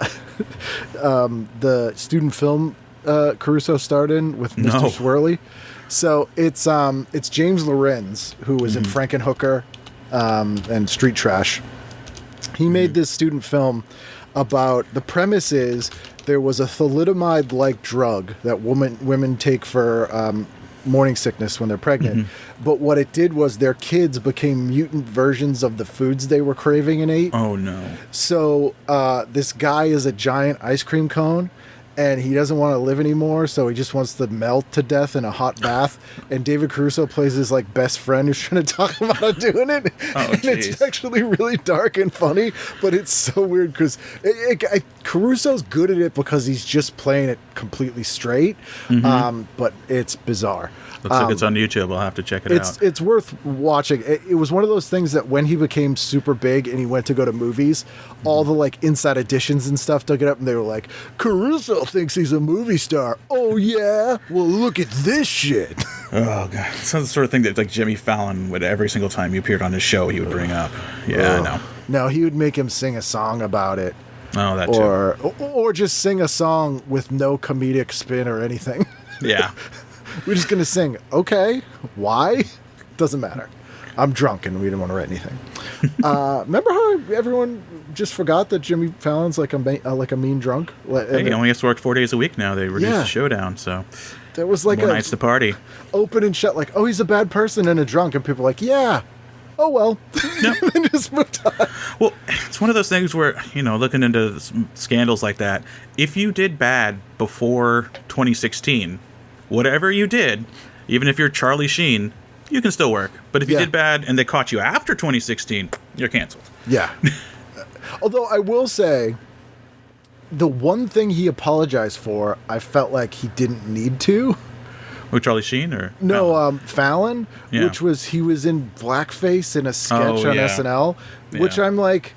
student film Caruso starred in with Mr. No. Swirly? So it's James Lorenz, who was in Frankenhooker and Street Trash. He made this student film about, the premise is there was a thalidomide-like drug that women take for morning sickness when they're pregnant. But what it did was their kids became mutant versions of the foods they were craving and ate. Oh, no. So this guy is a giant ice cream cone, and he doesn't want to live anymore, so he just wants to melt to death in a hot bath. And David Caruso plays his like best friend who's trying to talk him about doing it. Oh, and it's actually really dark and funny, but it's so weird because Caruso's good at it because he's just playing it completely straight. But it's bizarre. Looks like it's on YouTube. I'll have to check it out. It's worth watching. It was one of those things that when he became super big and he went to go to movies, all the like inside editions and stuff dug it up and they were like, Caruso thinks he's a movie star. Oh yeah? Well, look at this shit. Oh, God. It's the sort of thing that like Jimmy Fallon would, every single time he appeared on his show, he would bring up. Yeah, I know. No, he would make him sing a song about it. Oh, that too. Or just sing a song with no comedic spin or anything. Yeah. We're just going to sing. Okay. Why? Doesn't matter. I'm drunk and we didn't want to write anything. Remember how everyone just forgot that Jimmy Fallon's like a mean drunk? Hey, he only has to work 4 days a week now. They reduced the show down, so there was like more nights to party. Open and shut, like, oh, he's a bad person and a drunk, and people are like, yeah. Oh, well. Yep. And then just moved on. Well, it's one of those things where, looking into scandals like that, if you did bad before 2016, whatever you did, even if you're Charlie Sheen, you can still work. But if you did bad and they caught you after 2016, you're canceled. Yeah. Although I will say, the one thing he apologized for, I felt like he didn't need to, Oh, Charlie Sheen or No, Fallon, Yeah. which was he was in blackface in a sketch Oh, on yeah. SNL, which Yeah. I'm like,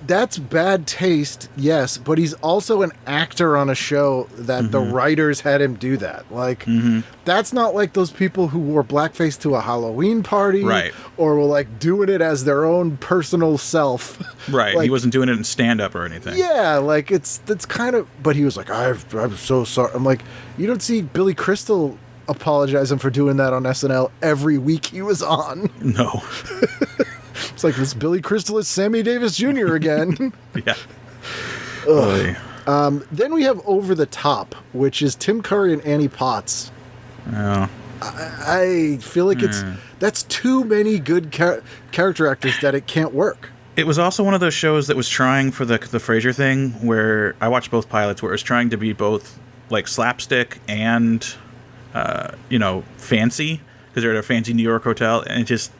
that's bad taste, yes, but he's also an actor on a show that the writers had him do that. Like, that's not like those people who wore blackface to a Halloween party, Right. or were like doing it as their own personal self. Right. Like, He wasn't doing it in stand-up or anything. yeah, like that's kind of. But he was like, I'm so sorry. I'm like, you don't see Billy Crystal apologizing for doing that on SNL every week he was on. No. It's like this Billy Crystal is Sammy Davis Jr. again. Yeah. Boy. Then we have Over the Top, which is Tim Curry and Annie Potts. Oh. I feel like that's too many good character actors that it can't work. It was also one of those shows that was trying for the Frasier thing, where I watched both pilots, where it was trying to be both like slapstick and fancy, because they're at a fancy New York hotel, and it just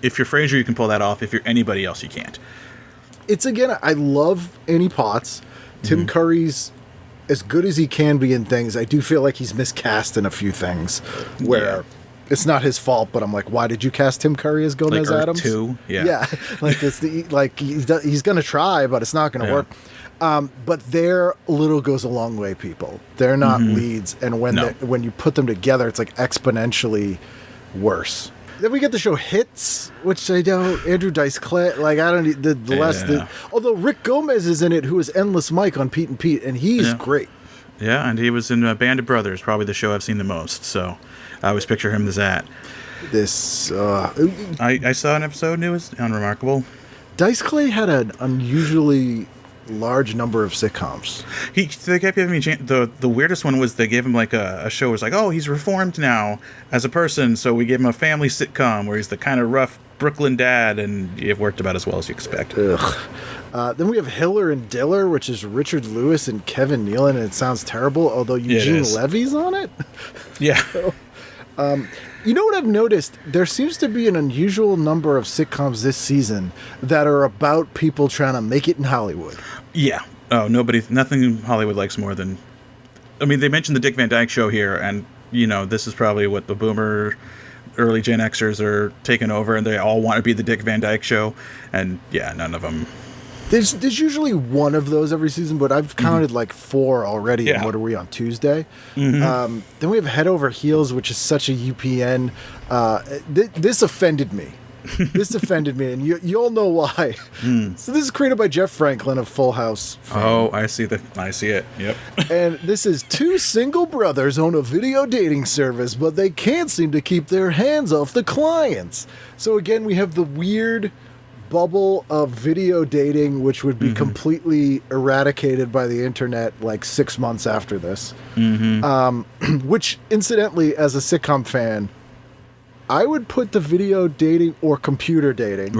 if you're Frasier, you can pull that off. If you're anybody else, you can't. It's again, I love Annie Potts. Tim Curry's as good as he can be in things. I do feel like he's miscast in a few things where it's not his fault, but I'm like, why did you cast Tim Curry as Gomez Like Earth Adams? 2? Yeah. Yeah. Like he's going to try, but it's not going to Yeah. work. But they're little goes a long way people. They're not leads, and when you put them together, it's like exponentially worse. Then we get the show Hits, which I don't. Andrew Dice Clay, like I don't need the less. Although Rick Gomez is in it, who is Endless Mike on Pete and Pete, and he's great. Yeah, and he was in Band of Brothers, probably the show I've seen the most. So I always picture him as that. This I saw an episode and it was unremarkable. Dice Clay had an unusually large number of sitcoms. They kept giving me the weirdest one was they gave him like a show. It was like, oh, he's reformed now as a person, so we gave him a family sitcom where he's the kind of rough Brooklyn dad, and it worked about as well as you expect. Ugh. Then we have Hiller and Diller, which is Richard Lewis and Kevin Nealon, and it sounds terrible, although Eugene Levy's on it. Yeah. You know what I've noticed? There seems to be an unusual number of sitcoms this season that are about people trying to make it in Hollywood. Yeah. Oh, nothing Hollywood likes more than. I mean, they mentioned the Dick Van Dyke Show here, and this is probably what the boomer, early Gen Xers are taking over, and they all want to be the Dick Van Dyke Show, and yeah, none of them. There's usually one of those every season, but I've counted like 4 already. Yeah. And what are we on Tuesday? Then we have Head Over Heels, which is such a UPN. This offended me. This offended me, and you all know why. So this is created by Jeff Franklin of Full House fame. Oh, I see it. Yep. And this is 2 single brothers own a video dating service, but they can't seem to keep their hands off the clients. So again, we have the weird bubble of video dating, which would be completely eradicated by the internet like 6 months after this. Which, incidentally, as a sitcom fan, I would put the video dating or computer dating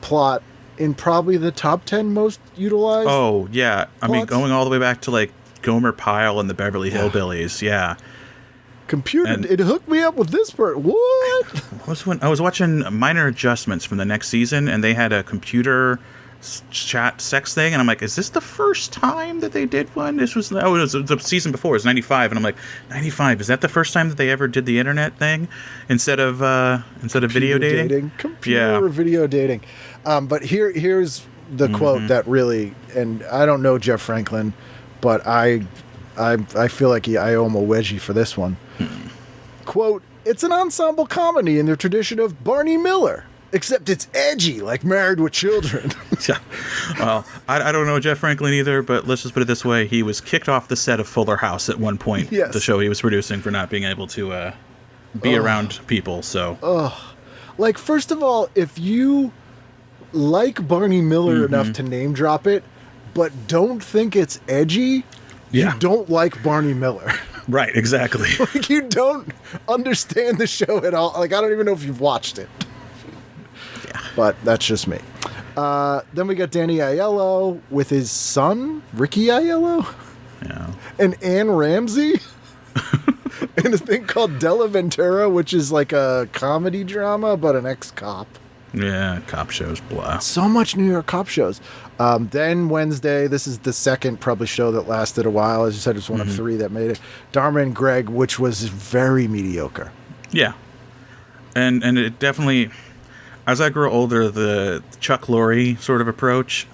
plot in probably the top 10 most utilized. Oh, yeah. I mean, plots. going all the way back to like Gomer Pyle and the Beverly Hillbillies. Yeah. Computer, And- it hooked me up with this part. What? I was watching Minor Adjustments from the next season, and they had a computer chat sex thing, and I'm like, is this the first time that they did one? It was the season before. It was 95, and I'm like, 95, is that the first time that they ever did the internet thing instead of video dating? Computer video dating. But here's the quote that really, and I don't know Jeff Franklin, but I feel like I owe him a wedgie for this one. Quote, it's an ensemble comedy in the tradition of Barney Miller, except it's edgy, like Married with Children. Yeah. Well, I don't know Jeff Franklin either, but let's just put it this way. He was kicked off the set of Fuller House at one point, the show he was producing, for not being able to be around people. So, Like, first of all, if you like Barney Miller enough to name drop it, but don't think it's edgy, you don't like Barney Miller. right, exactly. Like, you don't understand the show at all. Like, I don't even know if you've watched it. Yeah. But that's just me. Then we got Danny Aiello with his son, Ricky Aiello, Yeah. and Ann Ramsey in a thing called Della Ventura, which is like a comedy drama about an ex-cop. Yeah, cop shows, blah. So much New York cop shows. Then Wednesday, this is the second probably show that lasted a while. As you said, it's one of 3 that made it. Dharma and Greg, which was very mediocre. Yeah. And it definitely, as I grow older, the Chuck Lorre sort of approach,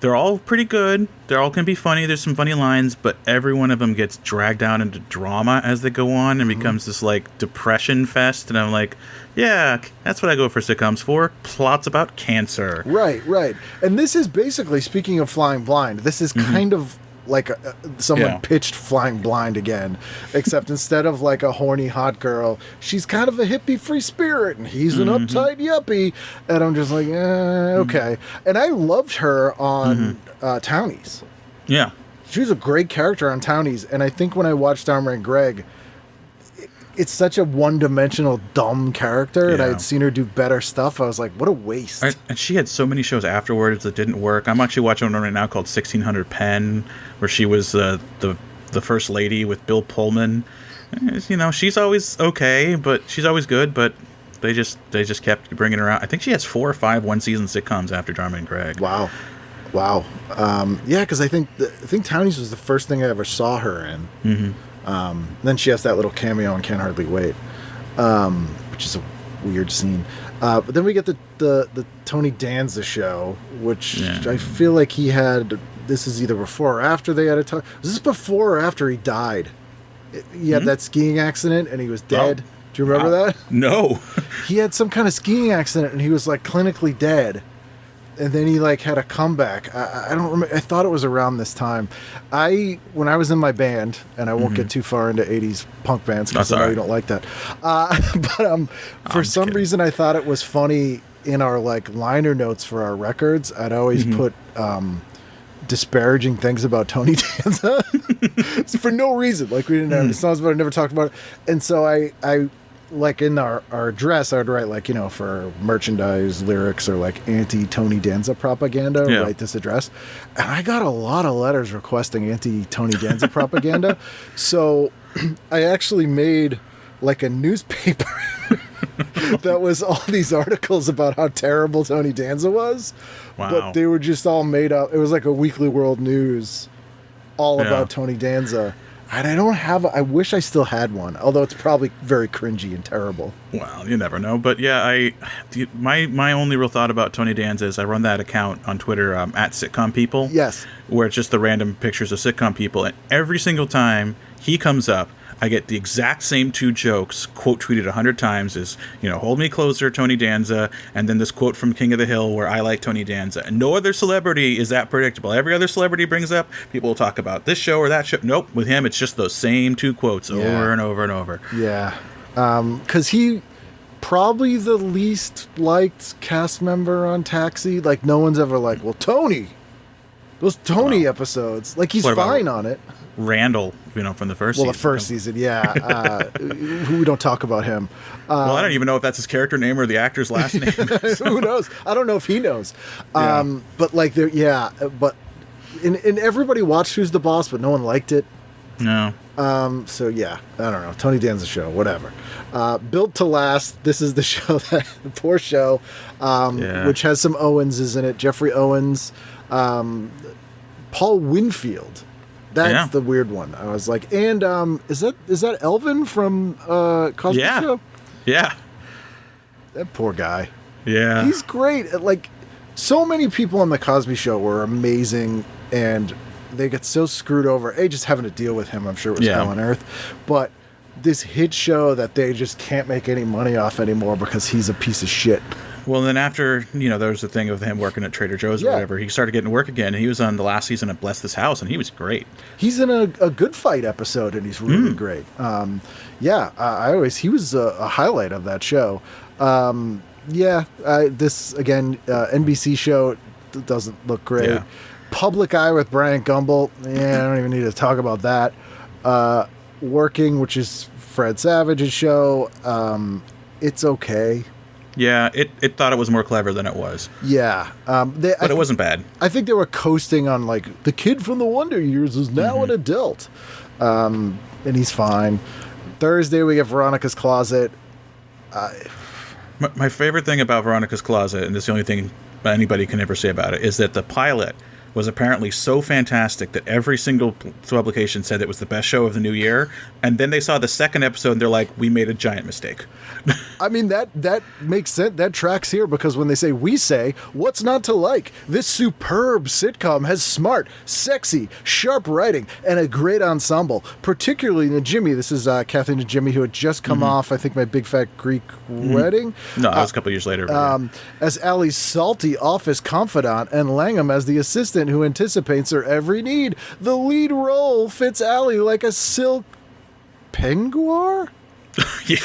they're all pretty good. They all can be funny. There's some funny lines, but every one of them gets dragged down into drama as they go on and becomes this like depression fest. And I'm like, yeah, that's what I go for sitcoms for. Plots about cancer. Right. And this is basically, speaking of Flying Blind, this is kind of like someone pitched Flying Blind again, except instead of like a horny hot girl, she's kind of a hippie free spirit, and he's an uptight yuppie, and I'm just like, okay. And I loved her on Townies. Yeah. She was a great character on Townies, and I think when I watched Dharma and Greg, it's such a one-dimensional, dumb character, and I had seen her do better stuff. I was like, what a waste. And she had so many shows afterwards that didn't work. I'm actually watching one right now called 1600 Penn, where she was the first lady with Bill Pullman. You know, she's always okay, but she's always good, but they just kept bringing her out. I think she has 4 or 5 one-season sitcoms after Dharma and Greg. Wow. Yeah, because I think Townies was the first thing I ever saw her in. Then she has that little cameo in Can't Hardly Wait, which is a weird scene. But then we get the Tony Danza show, which I feel like he had. This is either before or after they had a talk. Was this before or after he died? He had that skiing accident and he was dead. Do you remember that? No. He had some kind of skiing accident and he was like clinically dead. And then he like had a comeback. I don't remember. I thought it was around this time. When I was in my band, and I won't get too far into 80s punk bands because I know you don't like that. But for some reason, I thought it was funny in our like liner notes for our records. I'd always put disparaging things about Tony Danza for no reason. Like we didn't have any songs about it, never talked about it. And so I like in our address, I would write like, you know, for merchandise, lyrics, or like anti-Tony Danza propaganda, write this address. And I got a lot of letters requesting anti-Tony Danza propaganda. So I actually made like a newspaper that was all these articles about how terrible Tony Danza was. Wow. But they were just all made up. It was like a Weekly World News all about Tony Danza. And I wish I still had one, although it's probably very cringy and terrible. Well, you never know. But yeah, my only real thought about Tony Danza is I run that account on Twitter at Sitcom People. Yes. Where it's just the random pictures of sitcom people. And every single time he comes up, I get the exact same 2 jokes, quote tweeted 100 times, is, you know, hold me closer, Tony Danza, and then this quote from King of the Hill where I like Tony Danza. And no other celebrity is that predictable. Every other celebrity brings up, people will talk about this show or that show. Nope, with him, it's just those same 2 quotes over and over and over. Yeah. Because he probably the least liked cast member on Taxi. Like, no one's ever like, well, Tony. Those Tony episodes. Like, he's fine on it. Randall, you know, from the first season. Well, the first season, who we don't talk about him. Well, I don't even know if that's his character name or the actor's last name. Who knows? I don't know if he knows. But like, but and everybody watched Who's the Boss, but no one liked it. No. So yeah, I don't know. Tony Danza show, whatever. Built to Last. This is the show the poor show, which has some Owenses in it. Jeffrey Owens, Paul Winfield. That's the weird one. I was like, and is that Elvin from Cosby Show? Yeah. That poor guy. Yeah. He's great. Like, so many people on the Cosby Show were amazing, and they get so screwed over. Just having to deal with him, I'm sure it was hell on earth. But this hit show that they just can't make any money off anymore because he's a piece of shit. Well, then after, you know, there was the thing of him working at Trader Joe's or whatever, he started getting work again, and he was on the last season of Bless This House, and he was great. He's in a Good Fight episode, and he's really great. He was a highlight of that show. This, again, NBC show doesn't look great. Yeah. Public Eye with Brian Gumbel, I don't even need to talk about that. Working, which is Fred Savage's show, it's okay. Yeah, it thought it was more clever than it was. Yeah. But it wasn't bad. I think they were coasting on, like, the kid from the Wonder Years is now an adult. And he's fine. Thursday, we get Veronica's Closet. My favorite thing about Veronica's Closet, and this is the only thing anybody can ever say about it, is that the pilot was apparently so fantastic that every single publication said it was the best show of the new year, and then they saw the second episode and they're like, we made a giant mistake. I mean, that makes sense. That tracks here, because when they say, we say, what's not to like? This superb sitcom has smart, sexy, sharp writing and a great ensemble, particularly Najimy. This is Kathy Najimy, who had just come off, I think, My Big Fat Greek Wedding. No, that was a couple years later. Yeah. As Allie's salty office confidant, and Langham as the assistant who anticipates her every need. The lead role fits Allie like a silk peignoir? Yeah,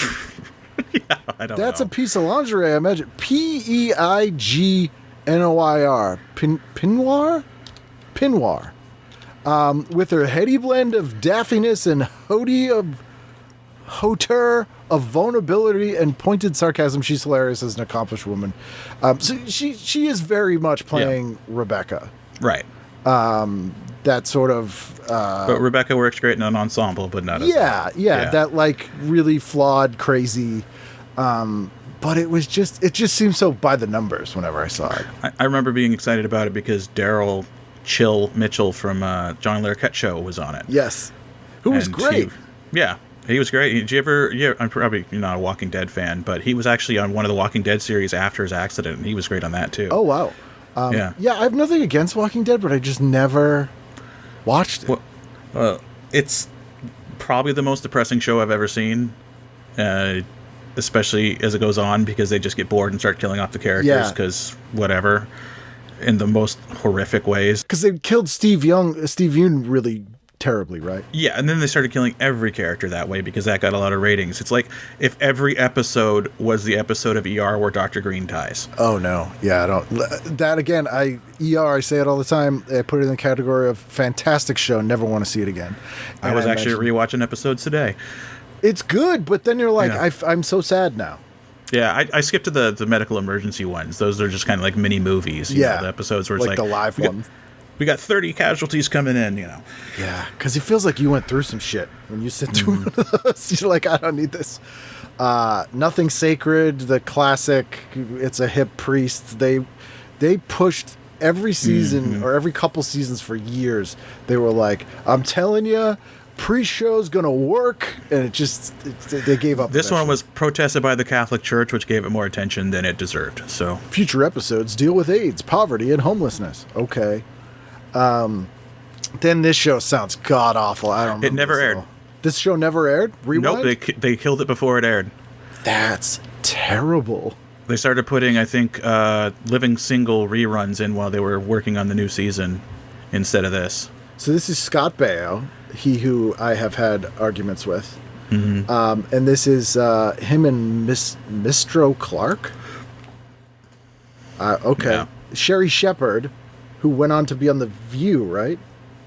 I don't know. That's a piece of lingerie, I imagine. Peignoir. Peignoir? Peignoir. With her heady blend of daffiness and hauteur of vulnerability and pointed sarcasm, she's hilarious as an accomplished woman. So she is very much playing Rebecca. Right. That sort of... but Rebecca works great in an ensemble, but not as... Yeah, that like really flawed, crazy... but it just seemed so by the numbers whenever I saw it. I remember being excited about it because Daryl Chill Mitchell from John Larroquette Show was on it. Yes. Who was great. He was great. Did you ever... Yeah, I'm probably not a Walking Dead fan, but he was actually on one of the Walking Dead series after his accident, and he was great on that, too. Oh, wow. Yeah, I have nothing against Walking Dead, but I just never watched it. Well, it's probably the most depressing show I've ever seen, especially as it goes on, because they just get bored and start killing off the characters, because whatever, in the most horrific ways. Because they killed Steve Yeun really terribly, right? Yeah, and then they started killing every character that way because that got a lot of ratings. It's like if every episode was the episode of ER where Dr. Green dies. Oh, no. Yeah, I don't... That, again, I say it all the time. I put it in the category of fantastic show, never want to see it again. And I was actually rewatching episodes today. It's good, but then you're like, I'm so sad now. Yeah, I skipped to the medical emergency ones. Those are just kind of like mini movies. You know, the episodes where it's like the live one. We got 30 casualties coming in, you know. Yeah, because it feels like you went through some shit when you sit through one of those. You're like, I don't need this. Nothing Sacred, the classic, it's a hip priest. They pushed every season or every couple seasons for years. They were like, I'm telling you, pre-show's going to work. And they gave up. This one was protested by the Catholic Church, which gave it more attention than it deserved. So future episodes deal with AIDS, poverty, and homelessness. Okay. Then this show sounds god awful. I don't know. It never aired. This show never aired? Rewind? Nope, they killed it before it aired. That's terrible. They started putting, I think, Living Single reruns in while they were working on the new season instead of this. So this is Scott Baio, he who I have had arguments with. And this is him and Mistro Clark. Okay. Yeah. Sherry Shepard, who went on to be on The View, right?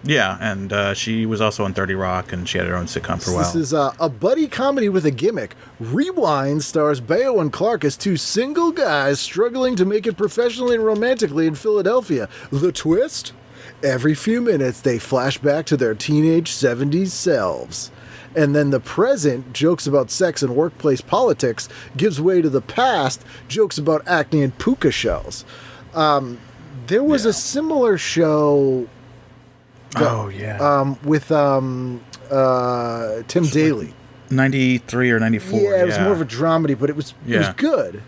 Yeah, and she was also on 30 Rock, and she had her own sitcom for a while. This is a buddy comedy with a gimmick. Rewind stars Baio and Clark as two single guys struggling to make it professionally and romantically in Philadelphia. The twist? Every few minutes, they flash back to their teenage 70s selves. And then the present, jokes about sex and workplace politics, gives way to the past, jokes about acne and puka shells. There was a similar show... with Tim Daly. Like 93 or 94. Yeah, it was more of a dramedy, but it was good.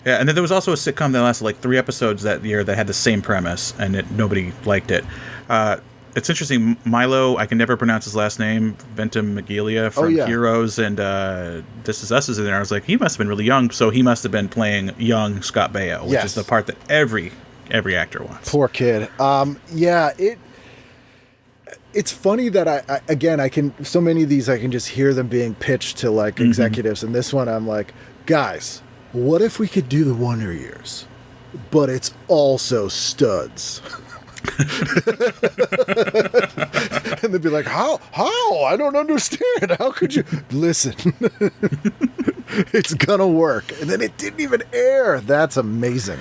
Yeah, and then there was also a sitcom that lasted like 3 episodes that year that had the same premise, and nobody liked it. It's interesting. Milo, I can never pronounce his last name, Ventimiglia from Heroes and This Is Us is in there. I was like, he must have been really young, so he must have been playing young Scott Baio, which is the part that every actor wants. Poor kid. It's funny that I can, so many of these I can just hear them being pitched to like executives, and this one I'm like, guys, what if we could do the Wonder Years, but it's also studs? And they'd be like, how? I don't understand. How could you? Listen, it's gonna work. And then it didn't even air. That's amazing.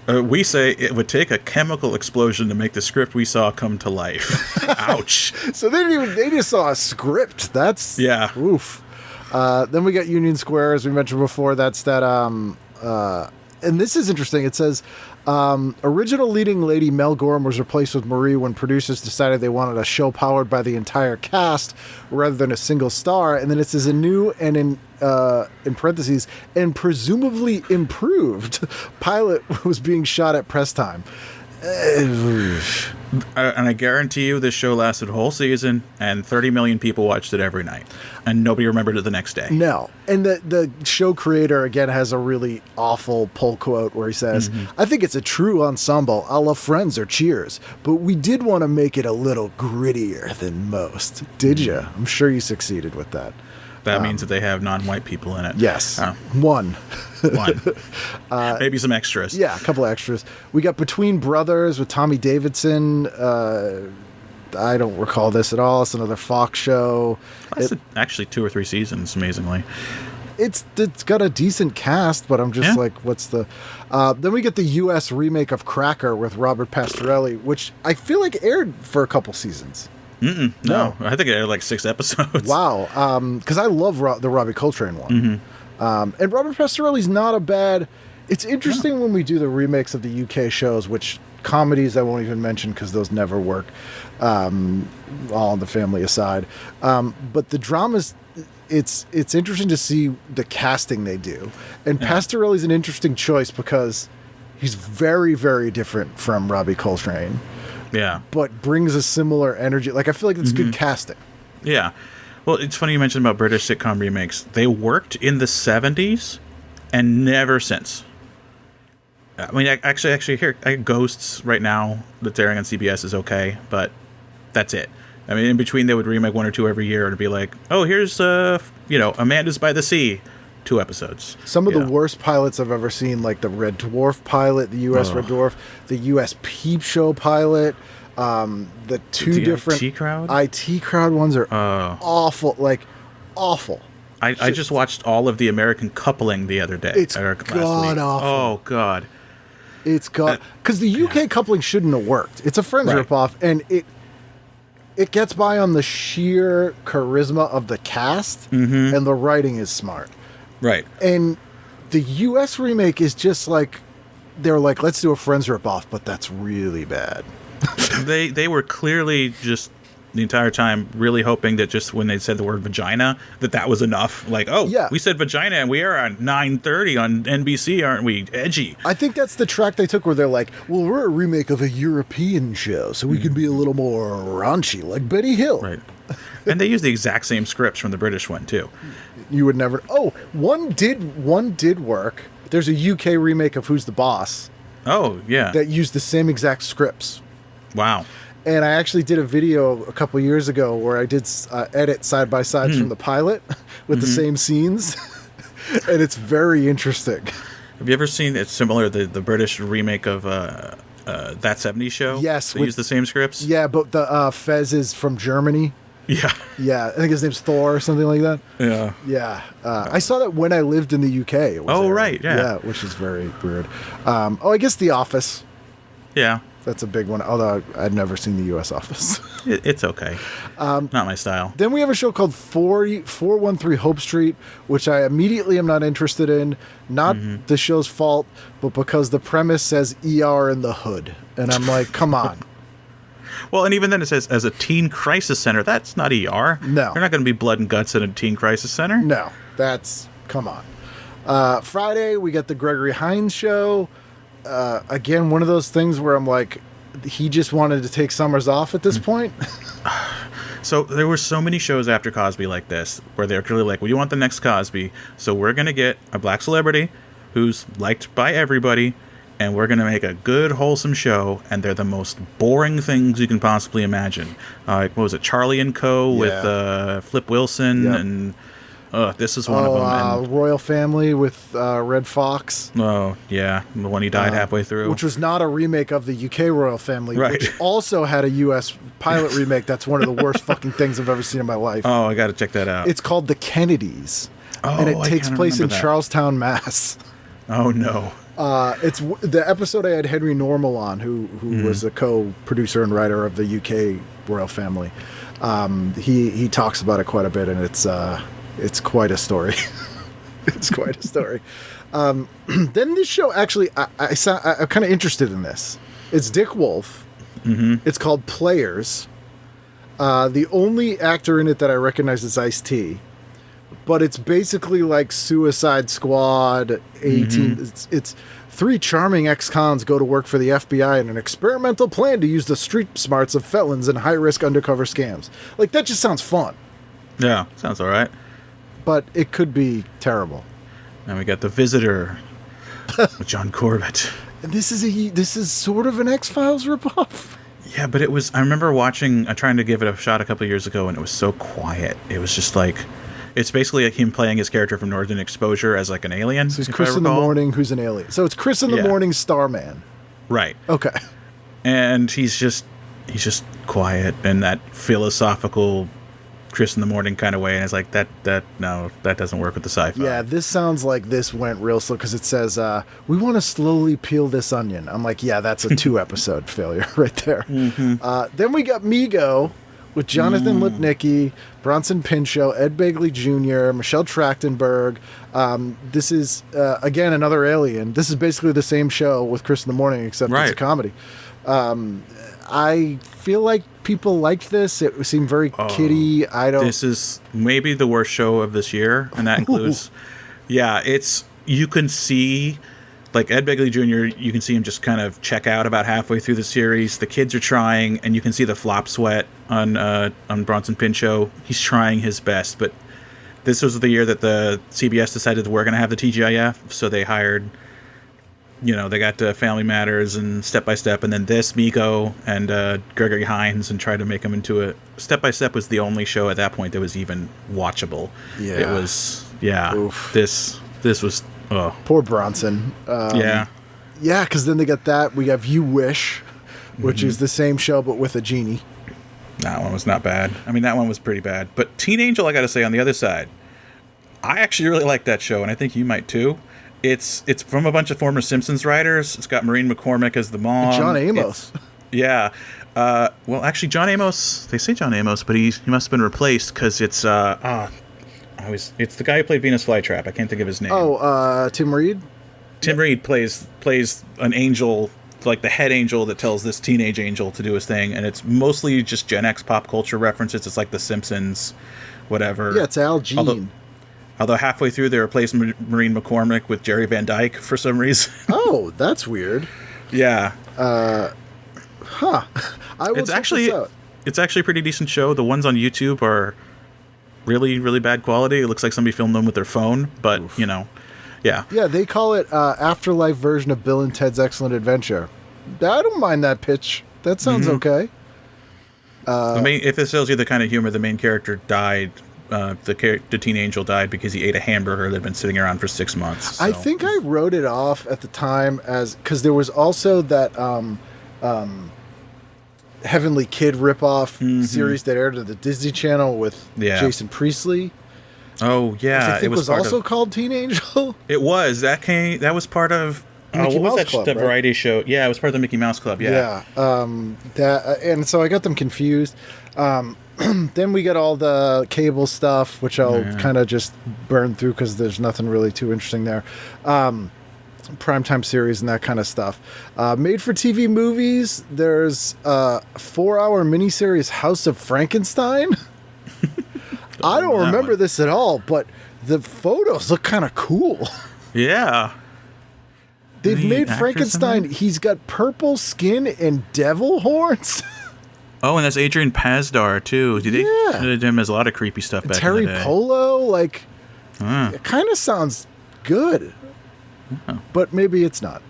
We say it would take a chemical explosion to make the script we saw come to life. Ouch. So they just saw a script. That's oof. Then we got Union Square, as we mentioned before. That's that and this is interesting. It says, original leading lady Mel Gorham was replaced with Marie when producers decided they wanted a show powered by the entire cast rather than a single star. And then it says a new and in parentheses, and presumably improved pilot was being shot at press time. And I guarantee you this show lasted a whole season and 30 million people watched it every night and nobody remembered it the next day. No. And the show creator, again, has a really awful pull quote where he says, I think it's a true ensemble a la Friends or Cheers, but we did want to make it a little grittier than most. Did you? I'm sure you succeeded with that. That means that they have non-white people in it. Yes. One. Maybe some extras. Yeah, a couple of extras. We got Between Brothers with Tommy Davidson. I don't recall this at all. It's another Fox show. Lasted actually 2 or 3 seasons, amazingly. It's got a decent cast, but I'm just like, what's the... then we get the U.S. remake of Cracker with Robert Pastorelli, which I feel like aired for a couple seasons. No, I think it had like 6 episodes. Wow. Because I love the Robbie Coltrane one. And Robert Pastorelli's not a bad... It's interesting when we do the remakes of the UK shows, which comedies I won't even mention because those never work, all on the family aside. But the dramas, it's interesting to see the casting they do. And Pastorelli's an interesting choice because he's very, very different from Robbie Coltrane. Yeah. But brings a similar energy. Like, I feel like it's good casting. Yeah. Well, it's funny you mentioned about British sitcom remakes. They worked in the 70s and never since. I mean, actually, here, Ghosts right now that's airing on CBS is okay, but that's it. I mean, in between, they would remake 1 or 2 every year to be like, oh, here's, Amanda's by the Sea. 2 episodes. Some of the worst pilots I've ever seen, like the Red Dwarf pilot, the U.S. Red Dwarf, the U.S. Peep Show pilot, the 2 different IT Crowd? IT Crowd ones are awful, like awful. I just watched all of the American Coupling the other day. It's god-awful. Oh, God. It's god... Because the UK coupling shouldn't have worked. It's a Friends ripoff, and it gets by on the sheer charisma of the cast, and the writing is smart. Right. And the U.S. remake is just like, they're like, let's do a Friends ripoff, but that's really bad. They were clearly just the entire time really hoping that just when they said the word vagina, that was enough. Like, we said vagina and we are on 9:30 on NBC, aren't we? Edgy. I think that's the track they took where they're like, well, we're a remake of a European show, so we can be a little more raunchy, like Betty Hill. Right. And they use the exact same scripts from the British one, too. You would never... Oh, one did work. There's a UK remake of Who's the Boss. Oh, yeah. That used the same exact scripts. Wow. And I actually did a video a couple years ago where I did edit side-by-sides from the pilot with the same scenes. And it's very interesting. Have you ever seen it's similar, the British remake of That 70s Show? Yes. They use the same scripts? Yeah, but the Fez is from Germany. Yeah. Yeah, I think his name's Thor or something like that. Yeah. Yeah. I saw that when I lived in the UK. It was right, yeah. Yeah, which is very weird. I guess The Office. Yeah. That's a big one, although I'd never seen the US Office. It's okay. Not my style. Then we have a show called 413 Hope Street, which I immediately am not interested in. Not the show's fault, but because the premise says ER in the hood. And I'm like, come on. Well, and even then it says, as a teen crisis center, that's not ER. No. They're not going to be blood and guts in a teen crisis center. No, come on. Friday, we got the Gregory Hines show. Again, one of those things where I'm like, he just wanted to take summers off at this point. So there were so many shows after Cosby like this, where they're clearly like, well, you want the next Cosby, so we're going to get a black celebrity who's liked by everybody, and we're going to make a good, wholesome show, and they're the most boring things you can possibly imagine. What was it, Charlie and Co. with Flip Wilson, and this is one of them. And Royal Family with Red Fox. Oh, yeah, the one he died halfway through. Which was not a remake of the UK Royal Family, which also had a US pilot remake. That's one of the worst fucking things I've ever seen in my life. Oh, I got to check that out. It's called The Kennedys, and it takes place in Charlestown, Mass. Oh, no. It's the episode I had Henry Normal on, who was a co-producer and writer of the UK Royal Family. He talks about it quite a bit, and it's quite a story. It's quite a story. Then this show, actually, I'm kind of interested in this. It's Dick Wolf. It's called Players. The only actor in it that I recognize is Ice-T. But it's basically like Suicide Squad, 18. It's three charming ex-cons go to work for the FBI in an experimental plan to use the street smarts of felons in high-risk undercover scams. Like, that just sounds fun. Yeah, sounds all right. But it could be terrible. And we got The Visitor with John Corbett. And this is sort of an X-Files ripoff. Yeah, but it was... I remember trying to give it a shot a couple of years ago, and it was so quiet. It was just like... It's basically like him playing his character from Northern Exposure as like an alien. So he's Chris in the Morning, who's an alien. So it's Chris in the Morning, Starman. Right. Okay. And he's just quiet in that philosophical Chris in the Morning kind of way. And it's like, that doesn't work with the sci-fi. Yeah, this sounds like this went real slow because it says, we want to slowly peel this onion. I'm like, yeah, that's a 2-episode failure right there. Then we got Meego with Jonathan Lipnicki, Bronson Pinchot, Ed Begley Jr., Michelle Trachtenberg. This is, again, another alien. This is basically the same show with Chris in the Morning, except it's a comedy. I feel like people liked this. It seemed very kiddie. This is maybe the worst show of this year, and that includes... Yeah, you can see... Like Ed Begley Jr., you can see him just kind of check out about halfway through the series. The kids are trying, and you can see the flop sweat on Bronson Pinchot. He's trying his best, but this was the year that the CBS decided we're going to have the TGIF, so they hired, they got Family Matters and Step by Step, and then this, Meego, and Gregory Hines, and tried to make him into a... Step by Step was the only show at that point that was even watchable. Yeah. It was... Yeah. Oof. This was... Oh. Poor Bronson. Yeah, because then they got that. We have You Wish, which is the same show but with a genie. That one was not bad. I mean, that one was pretty bad. But Teen Angel, I got to say, on the other side, I actually really like that show, and I think you might too. It's from a bunch of former Simpsons writers. It's got Maureen McCormick as the mom. John Amos. Yeah. Well, actually, John Amos. They say John Amos, but he must have been replaced because it's it's the guy who played Venus Flytrap. I can't think of his name. Tim Reed? Tim Reed plays an angel, like the head angel that tells this teenage angel to do his thing, and it's mostly just Gen X pop culture references. It's like The Simpsons, whatever. Yeah, it's Al Jean. Although halfway through they replaced Maureen McCormick with Jerry Van Dyke for some reason. Oh, that's weird. Yeah. I will check this out. It's actually a pretty decent show. The ones on YouTube are really, really bad quality. It looks like somebody filmed them with their phone, but, yeah. Yeah, they call it Afterlife version of Bill and Ted's Excellent Adventure. I don't mind that pitch. That sounds okay. If it tells you the kind of humor, the main character died, the teen angel died because he ate a hamburger that had been sitting around for 6 months. So. I think I wrote it off at the time because there was also that Heavenly Kid ripoff series that aired on the Disney Channel with Jason Priestley. Oh yeah, I think it was also called Teen Angel. It was that was part of Mickey Mouse Club, the right? variety show? Yeah, it was part of the Mickey Mouse Club. Yeah. And so I got them confused. Then we get all the cable stuff, which I'll kind of just burn through because there's nothing really too interesting there. Primetime series and that kind of stuff. Made for TV movies, there's a 4-hour miniseries House of Frankenstein. I don't remember this at all, but the photos look kind of cool. Yeah. They've made Frankenstein. He's got purple skin and devil horns. Oh, and that's Adrian Pasdar too. They did him as a lot of creepy stuff back Terry in the day. Polo, it kind of sounds good. Oh. But maybe it's not.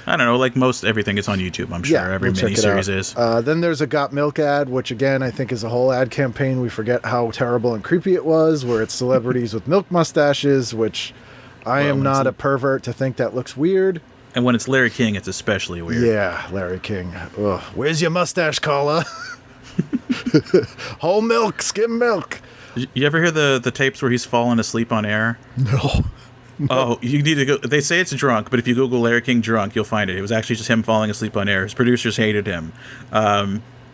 I don't know. Like most everything is on YouTube, I'm sure. Every miniseries is. Then there's a Got Milk ad, which again I think is a whole ad campaign. We forget how terrible and creepy it was, where it's celebrities with milk mustaches, which I am not a pervert to think that looks weird. And when it's Larry King, it's especially weird. Yeah, Larry King. Ugh. Where's your mustache collar? Whole milk, skim milk. You ever hear the tapes where he's fallen asleep on air? No. Oh, you need to go. They say it's drunk, but if you Google Larry King drunk, you'll find it. It was actually just him falling asleep on air. His producers hated him.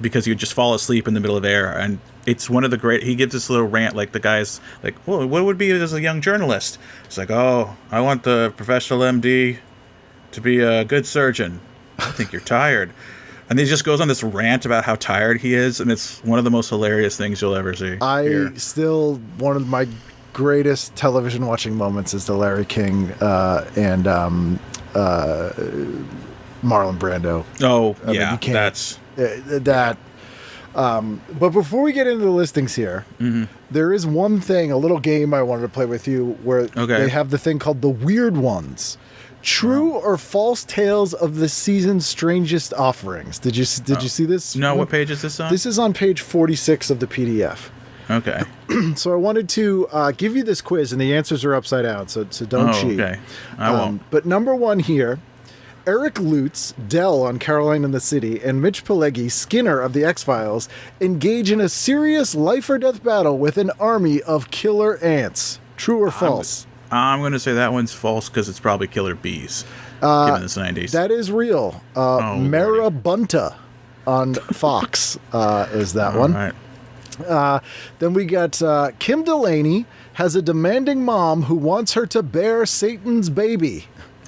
because he would just fall asleep in the middle of air. And it's one of the great. He gives this little rant, like the guy's like, "Well, what would be as a young journalist?" It's like, "Oh, I want the professional MD to be a good surgeon. I think you're tired." And he just goes on this rant about how tired he is, and it's one of the most hilarious things you'll ever see. One of my greatest television watching moments is the Larry King and Marlon Brando. Oh, I mean, yeah, you can't- that's... that. But before we get into the listings here, there is one thing, a little game I wanted to play with you, where they have the thing called the Weird Ones. True or false tales of the season's strangest offerings. Did you see this? No, what page is this on? This is on page 46 of the PDF. Okay. So I wanted to give you this quiz, and the answers are upside down, so don't cheat. Okay. I won't. But number one here, Eric Lutz, Dell on Caroline in the City, and Mitch Pileggi, Skinner of the X-Files, engage in a serious life-or-death battle with an army of killer ants. True or false? I'm going to say that one's false because it's probably killer bees, given this 90s. That is real. Marabunta on Fox is that one. All right. Then we got Kim Delaney has a demanding mom who wants her to bear Satan's baby.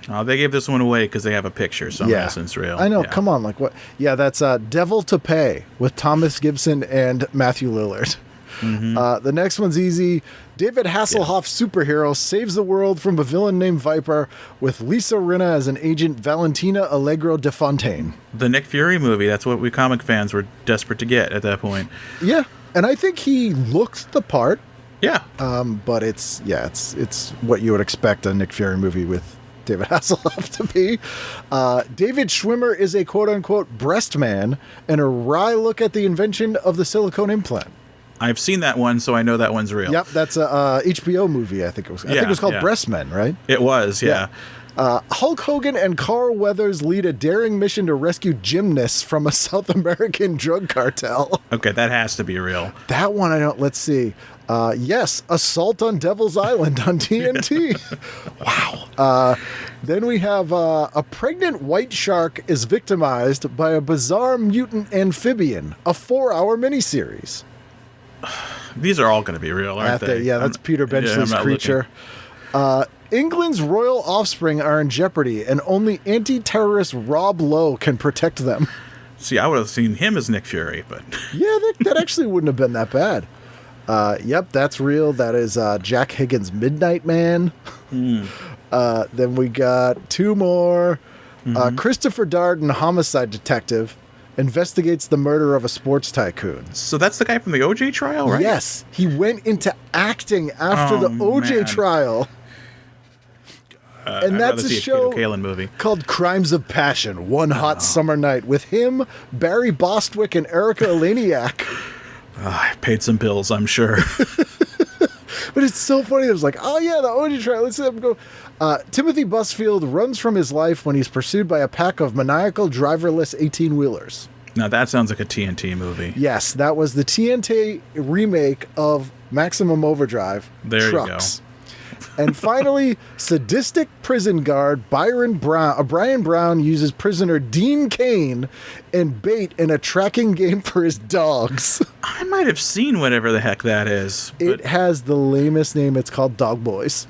They gave this one away because they have a picture, so I'm guessing it's real. I know. Yeah. Come on. Like what? Yeah, that's Devil to Pay with Thomas Gibson and Matthew Lillard. The next one's easy. David Hasselhoff's superhero saves the world from a villain named Viper with Lisa Rinna as an agent Valentina Allegro de Fontaine. The Nick Fury movie, that's what we comic fans were desperate to get at that point. Yeah, and I think he looks the part. Yeah. But it's what you would expect a Nick Fury movie with David Hasselhoff to be. David Schwimmer is a quote-unquote breast man and a wry look at the invention of the silicone implant. I've seen that one, so I know that one's real. Yep, that's a HBO movie, I think it was. I think it was called Breast Men, right? It was, yeah. Hulk Hogan and Carl Weathers lead a daring mission to rescue gymnasts from a South American drug cartel. Okay, that has to be real. That one I don't. Let's see. Yes, Assault on Devil's Island on TNT. Wow. Then we have a pregnant white shark is victimized by a bizarre mutant amphibian, a 4-hour miniseries. These are all going to be real, aren't they? Yeah, that's Peter Benchley's creature. England's royal offspring are in jeopardy, and only anti-terrorist Rob Lowe can protect them. See, I would have seen him as Nick Fury, but... Yeah, that actually wouldn't have been that bad. Yep, that's real. That is Jack Higgins' Midnight Man. Then we got two more. Christopher Darden, homicide detective, investigates the murder of a sports tycoon. So that's the guy from the OJ trial, right? Yes, he went into acting after the OJ trial. And that's a show movie called Crimes of Passion, One Hot Summer Night, with him, Barry Bostwick, and Erica Eleniak. I paid some bills, I'm sure. But it's so funny. It was like, oh yeah, the OJ trial. Let's let him go. Timothy Busfield runs from his life when he's pursued by a pack of maniacal driverless 18-wheelers. Now that sounds like a TNT movie. Yes, that was the TNT remake of Maximum Overdrive. There Trucks. you go. And finally, sadistic prison guard Brian Brown uses prisoner Dean Cain and bait in a tracking game for his dogs. I might have seen whatever the heck that is. It has the lamest name. It's called Dog Boys.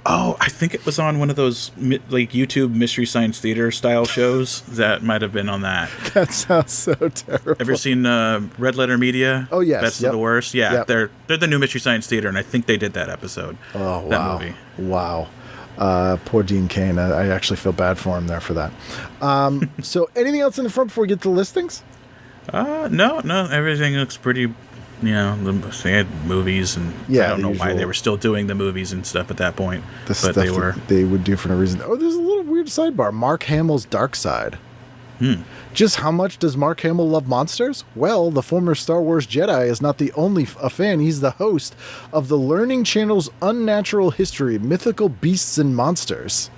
Oh, I think it was on one of those like YouTube Mystery Science Theater style shows. That might have been on that. That sounds so terrible. Ever seen Red Letter Media? Oh yes, Best of the Worst. Yeah, Yep. They're the new Mystery Science Theater, and I think they did that episode. Oh wow, that movie. Wow. Poor Dean Cain. I actually feel bad for him there for that. So, anything else in the front before we get to the listings? No. Everything looks pretty. They had movies, and I don't know why they were still doing the movies and stuff at that point. But they were. They would do for no reason. Oh, there's a little weird sidebar. Mark Hamill's Dark Side. Just how much does Mark Hamill love monsters? Well, the former Star Wars Jedi is not the only a fan. He's the host of the Learning Channel's Unnatural History, Mythical Beasts and Monsters.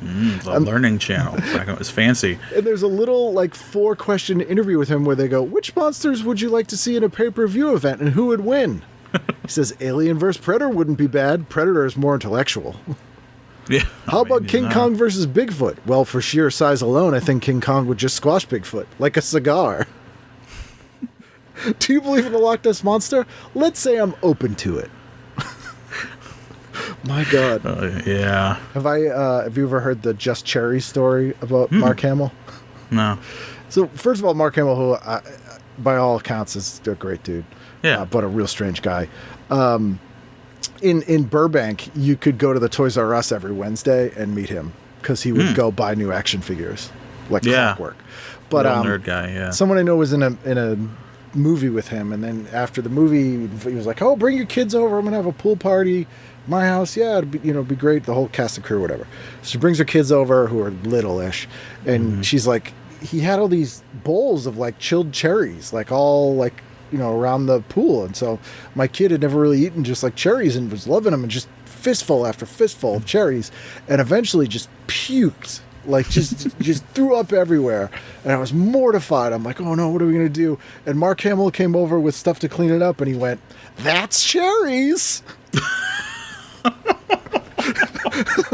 The Learning Channel. Back when it was fancy. And there's a little, 4-question interview with him where they go, which monsters would you like to see in a pay-per-view event and who would win? He says, Alien vs. Predator wouldn't be bad. Predator is more intellectual. Yeah. How about King Kong versus Bigfoot? Well, for sheer size alone, I think King Kong would just squash Bigfoot, like a cigar. Do you believe in the Loch Ness Monster? Let's say I'm open to it. My God. Yeah. Have you ever heard the Just Cherry story about Mark Hamill? No. So, first of all, Mark Hamill, who, by all accounts, is a great dude. Yeah. But a real strange guy. In Burbank, you could go to the Toys R Us every Wednesday and meet him because he would go buy new action figures, like clockwork. But nerd guy, yeah. Someone I know was in a movie with him, and then after the movie, he was like, "Oh, bring your kids over. I'm gonna have a pool party at my house. Yeah, it'd be great. The whole cast and crew, whatever." So she brings her kids over, who are little-ish, and she's like, he had all these bowls of like chilled cherries, like all like, around the pool. And so my kid had never really eaten just like cherries and was loving them, and just fistful after fistful of cherries, and eventually just puked, like just threw up everywhere. And I was mortified. I'm like, oh no, what are we going to do? And Mark Hamill came over with stuff to clean it up, and he went, "That's cherries."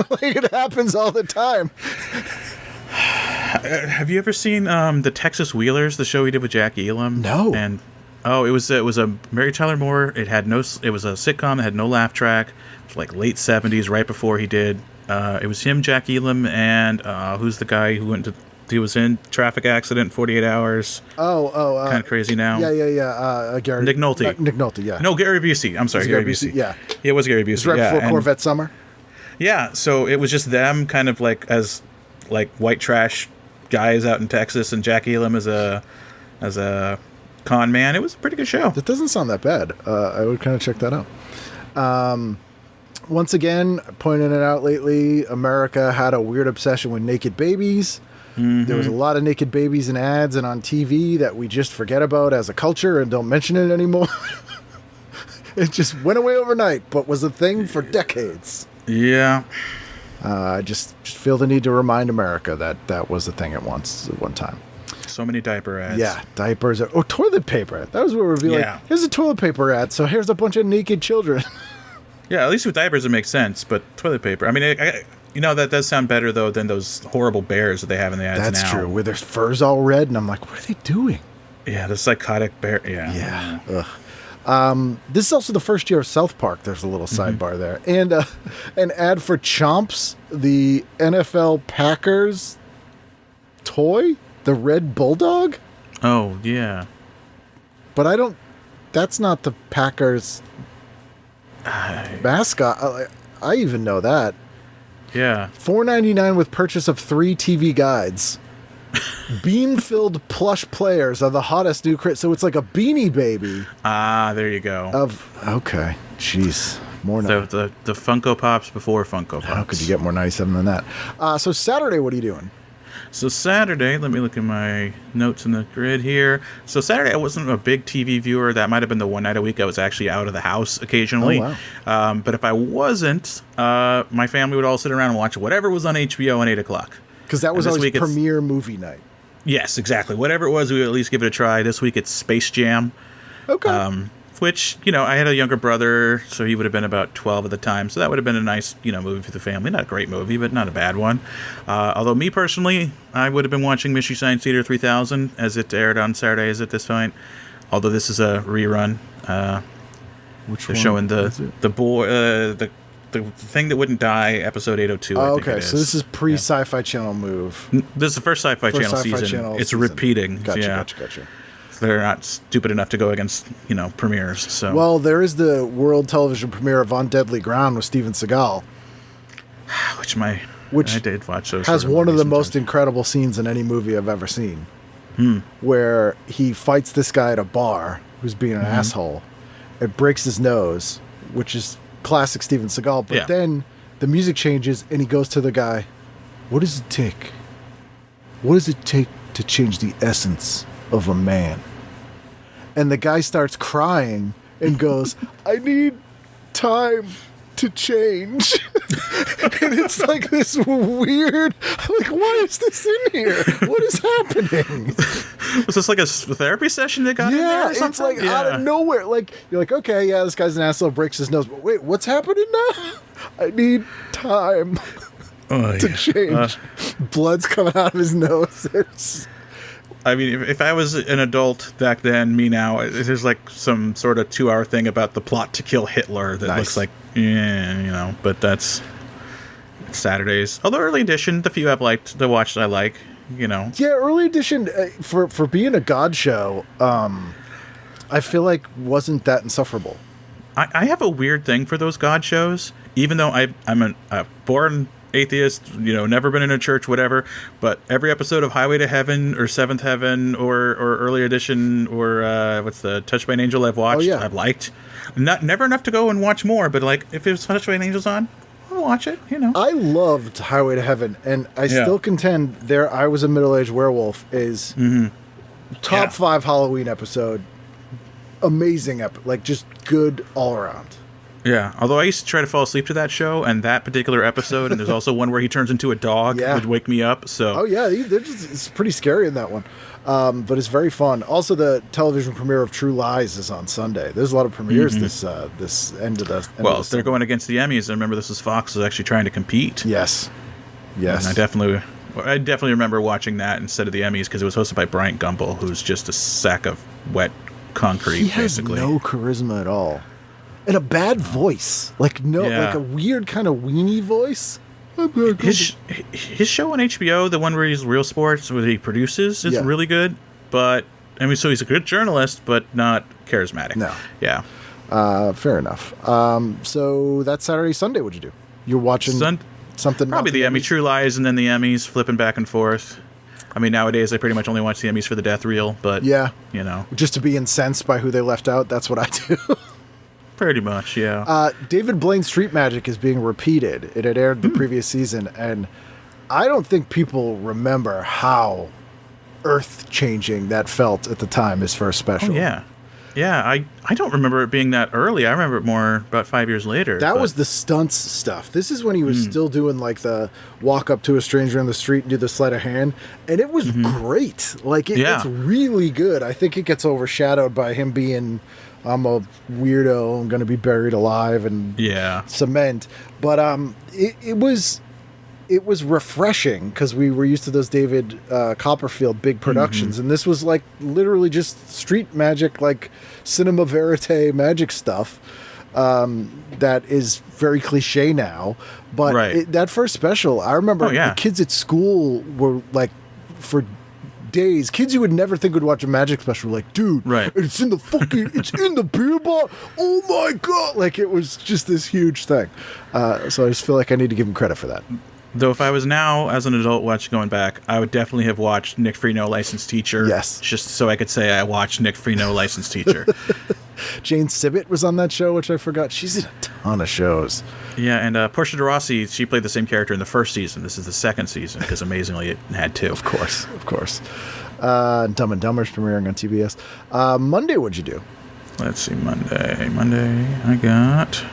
Like, it happens all the time. Have you ever seen the Texas Wheelers, the show he did with Jack Elam? No. And it was a Mary Tyler Moore. It was a sitcom that had no laugh track. It was like late 70s, right before he did. It was him, Jack Elam, and who's the guy who he was in Traffic Accident, 48 Hours. Kind of crazy now. Yeah. Gary. Nick Nolte. Nick Nolte, yeah. No, Gary Busey. I'm sorry, Gary Busey. Yeah. It was Gary Busey. It was right before Corvette Summer. Yeah, so it was just them kind of like as like white trash guys out in Texas, and Jack Elam as a con man. It was a pretty good show. That doesn't sound that bad. I would kind of check that out. Once again, pointing it out lately, America had a weird obsession with naked babies. There was a lot of naked babies in ads and on TV that we just forget about as a culture and don't mention it anymore. It just went away overnight, but was a thing for decades. Yeah. I just feel the need to remind America that was a thing at one time. So many diaper ads. Yeah, diapers. Or toilet paper. That was where we'd be like, here's a toilet paper ad, so here's a bunch of naked children. Yeah, at least with diapers it makes sense, but toilet paper. I mean, that does sound better, though, than those horrible bears that they have in the ads now. That's true, where their fur's all red, and I'm like, what are they doing? Yeah, the psychotic bear. Yeah. Yeah. Ugh. This is also the first year of South Park. There's a little sidebar there. And an ad for Chomps, the NFL Packers toy, the Red Bulldog. Oh, yeah. But that's not the Packers mascot. I even know that. Yeah. $4.99 with purchase of 3 TV guides. Bean-filled plush players are the hottest new so it's like a Beanie Baby. Ah, there you go. Okay. Jeez. More the Funko Pops before Funko Pops. How could you get more 97 than that? So Saturday, what are you doing? So Saturday, let me look at my notes in the grid here. So Saturday, I wasn't a big TV viewer. That might have been the one night a week I was actually out of the house occasionally. Oh, wow. But if I wasn't, my family would all sit around and watch whatever was on HBO at 8 o'clock. Because that was always premiere movie night. Yes, exactly. Whatever it was, we would at least give it a try. This week it's Space Jam. Okay. Which, I had a younger brother, so he would have been about 12 at the time. So that would have been a nice, movie for the family. Not a great movie, but not a bad one. Although me personally, I would have been watching Mystery Science Theater 3000 as it aired on Saturdays at this point. Although this is a rerun. Which they're one? showing the thing that wouldn't die, episode 802. Oh, okay, so this is pre-Sci-Fi Channel move. This is the first Sci-Fi Channel season. It's repeating. Gotcha. They're not stupid enough to go against, premieres. So well, there is the world television premiere of On Deadly Ground with Steven Seagal, which I did watch. Those has one of the most incredible scenes in any movie I've ever seen, where he fights this guy at a bar who's being an asshole. It breaks his nose, which is classic Steven Seagal. But then the music changes, and he goes to the guy. What does it take? What does it take to change the essence of a man? And the guy starts crying and goes, I need time to change. And it's like this weird, like, why is this in here? What is happening? Was this like a therapy session that got in there or it's like out of nowhere. Like, you're like, okay, yeah, this guy's an asshole, breaks his nose. But wait, what's happening now? I need time to change. Blood's coming out of his nose. I mean, if I was an adult back then, me now, there's like some sort of 2-hour thing about the plot to kill Hitler that looks like, yeah, but that's Saturdays. Although early edition, the few I've liked, the watch I like, Yeah, early edition, for being a God show, I feel like wasn't that insufferable. I have a weird thing for those God shows, even though I'm a born atheist, never been in a church, whatever, but every episode of Highway to Heaven or Seventh Heaven or Early Edition or what's the Touched by an Angel I've watched, I've liked. Never enough to go and watch more, but like if it was Touched by an Angel's on, I'll watch it, I loved Highway to Heaven, and I still contend I Was a Middle-Aged Werewolf is top 5 Halloween episode. Amazing like just good all around. Yeah, although I used to try to fall asleep to that show and that particular episode, and there's also one where he turns into a dog, would wake me up. So it's pretty scary in that one, but it's very fun. Also, the television premiere of True Lies is on Sunday. There's a lot of premieres this end of the. Well, they're going against the Emmys. I remember this was Fox was actually trying to compete. Yes. And I definitely remember watching that instead of the Emmys because it was hosted by Bryant Gumbel, who's just a sack of wet concrete. He has basically no charisma at all. And a bad voice, like a weird kind of weenie voice. His show on HBO, the one where he's Real Sports, where he produces, is really good. But so he's a good journalist, but not charismatic. No, yeah, fair enough. So that Saturday, Sunday, what'd you do? You're watching something? Probably the Emmy, True Lies, and then the Emmys, flipping back and forth. I mean, nowadays I pretty much only watch the Emmys for the death reel, but just to be incensed by who they left out. That's what I do. Pretty much, yeah. David Blaine's Street Magic is being repeated. It had aired the previous season, and I don't think people remember how earth-changing that felt at the time, his first special. Oh, yeah. Yeah, I don't remember it being that early. I remember it more about 5 years later. That was the stunts stuff. This is when he was still doing like the walk up to a stranger in the street and do the sleight of hand, and it was great. Like, it's really good. I think it gets overshadowed by him being... I'm a weirdo. I'm going to be buried alive and cement. But it was refreshing because we were used to those David Copperfield big productions, and this was like literally just street magic, like cinema verite magic stuff that is very cliche now. But that first special, I remember the kids at school were like for days, kids you would never think would watch a magic special were like, dude, it's in the beer bottle, oh my god, like it was just this huge thing. So I just feel like I need to give him credit for that. Though if I was now as an adult going back, I would definitely have watched Nick Freno, Licensed Teacher, just so I could say I watched Nick Freno, Licensed Teacher. Jane Sibbett was on that show, which I forgot. She's in a ton of shows. Yeah, and Portia de Rossi, she played the same character in the first season. This is the second season, because amazingly it had 2. Of course. Dumb and Dumber's premiering on TBS. Monday, what'd you do? Let's see, Monday, I got...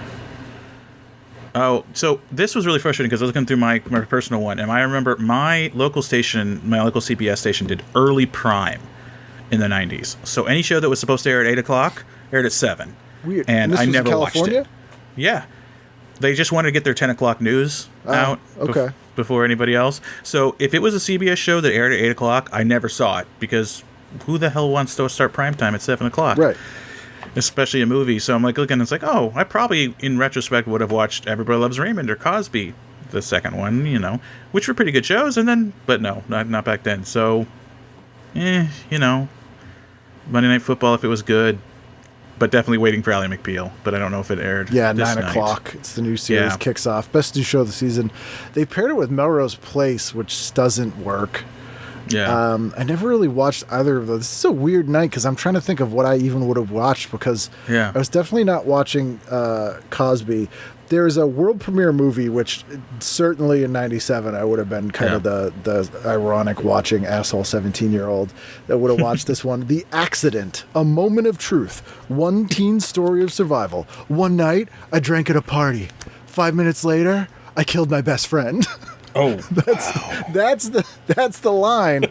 Oh, so this was really frustrating because I was looking through my personal one, and I remember my local CBS station did early prime in the 90s. So any show that was supposed to air at 8 o'clock aired at 7. Weird. And this I was never in California? watched it. Yeah. They just wanted to get their 10 o'clock news out before anybody else. So if it was a CBS show that aired at 8 o'clock, I never saw it because who the hell wants to start prime time at 7 o'clock? Right. Especially a movie. So I'm like looking, it's like, oh, I probably, in retrospect, would have watched Everybody Loves Raymond or Cosby, the second one, which were pretty good shows. And then, but no, not back then. So, Monday Night Football, if it was good, but definitely waiting for Ally McBeal. But I don't know if it aired. Yeah, this 9 o'clock. It's the new series, kicks off. Best new show of the season. They paired it with Melrose Place, which doesn't work. Yeah. I never really watched either of those. This is a weird night because I'm trying to think of what I even would have watched because I was definitely not watching Cosby. There's a world premiere movie, which certainly in 97 I would have been kind of the ironic watching asshole 17-year-old that would have watched this one. The Accident, A Moment of Truth, one teen story of survival. One night, I drank at a party. 5 minutes later, I killed my best friend. Oh, that's the line,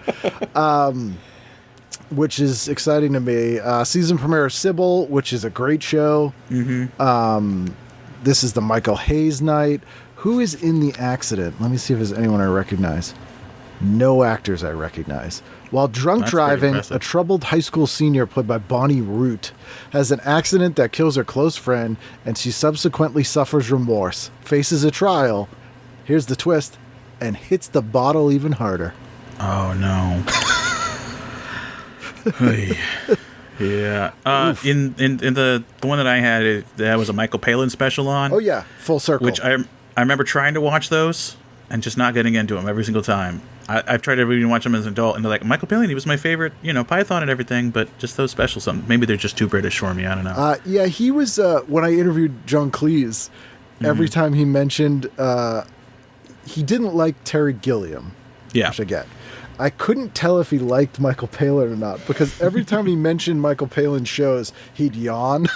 which is exciting to me. Season premiere of Sybil, which is a great show. Mm-hmm. This is the Michael Hayes night. Who is in The Accident? Let me see if there's anyone I recognize. No actors I recognize. While drunk That's pretty driving, impressive. a troubled high school senior played by Bonnie Root has an accident that kills her close friend, and she subsequently suffers remorse, faces a trial, here's the twist, and hits the bottle even harder. Oh no. Hey. Yeah. In the one that I had, there was a Michael Palin special on. Oh yeah, full circle. Which I remember trying to watch those and just not getting into them every single time. I've tried to watch them as an adult, and they're like, Michael Palin, he was my favorite, Python and everything, but just those specials, maybe they're just too British for me. I don't know. Yeah, he was, when I interviewed John Cleese, every time he mentioned, he didn't like Terry Gilliam, Yeah. which I get. I couldn't tell if he liked Michael Palin or not, because every time he mentioned Michael Palin's shows, he'd yawn.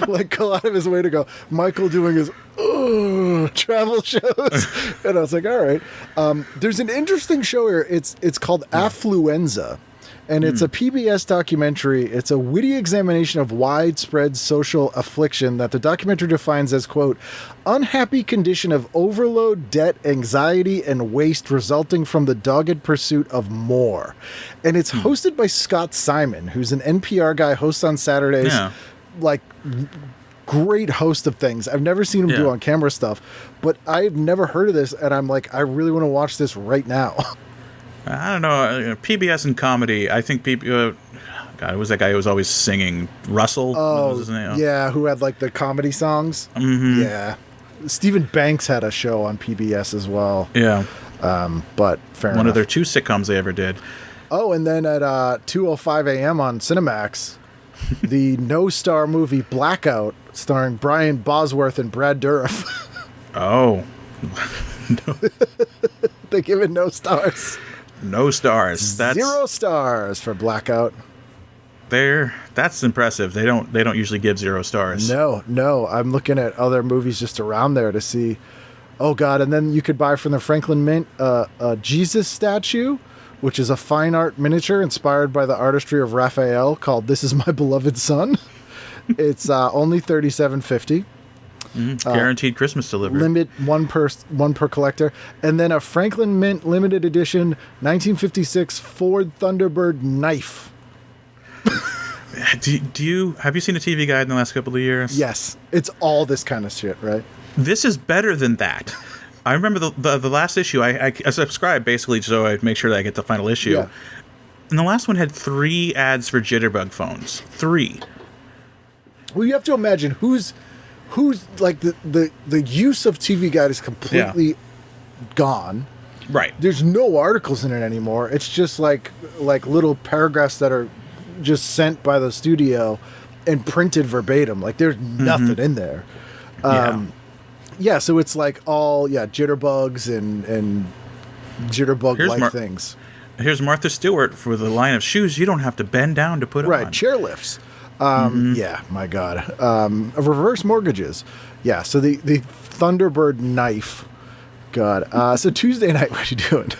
Like, go out of his way to go, Michael doing his travel shows. And I was like, all right. There's an interesting show here. It's called Affluenza. And it's a PBS documentary. It's a witty examination of widespread social affliction that the documentary defines as, quote, unhappy condition of overload, debt, anxiety, and waste resulting from the dogged pursuit of more. And it's hosted by Scott Simon, who's an NPR guy, hosts on Saturdays. Yeah. Like, great host of things. I've never seen him do on camera stuff, but I've never heard of this, and I'm like, I really want to watch this right now. I don't know. PBS and comedy, I think people... God, it was that guy who was always singing. Russell? What was his name? Yeah, who had, like, the comedy songs. Mm-hmm. Yeah. Stephen Banks had a show on PBS as well. Yeah. But fair enough. One of their 2 sitcoms they ever did. Oh, and then at 2:05 a.m. on Cinemax, the no-star movie Blackout, starring Brian Bosworth and Brad Dourif. Oh. They give it no stars. No stars. That's 0 stars for Blackout. That's impressive. They don't usually give 0 stars. No. I'm looking at other movies just around there to see. Oh God! And then you could buy from the Franklin Mint a Jesus statue, which is a fine art miniature inspired by the artistry of Raphael, called "This Is My Beloved Son." It's only $37.50. Guaranteed Christmas delivery. Limit one per collector, and then a Franklin Mint limited edition 1956 Ford Thunderbird knife. Have you seen a TV Guide in the last couple of years? Yes, it's all this kind of shit, right? This is better than that. I remember the last issue. I subscribed basically so I'd make sure that I get the final issue. Yeah. And the last one had 3 ads for Jitterbug phones. 3. Well, you have to imagine who's like the use of TV Guide is completely gone. Right. There's no articles in it anymore. It's just like little paragraphs that are just sent by the studio and printed verbatim. Like there's nothing in there. Yeah, so it's like all jitterbugs and jitterbug-like things. Here's Martha Stewart for the line of shoes you don't have to bend down to put on. Right, chairlifts. Yeah, my God. Reverse mortgages. Yeah, so the Thunderbird knife. God. So Tuesday night, what are you doing?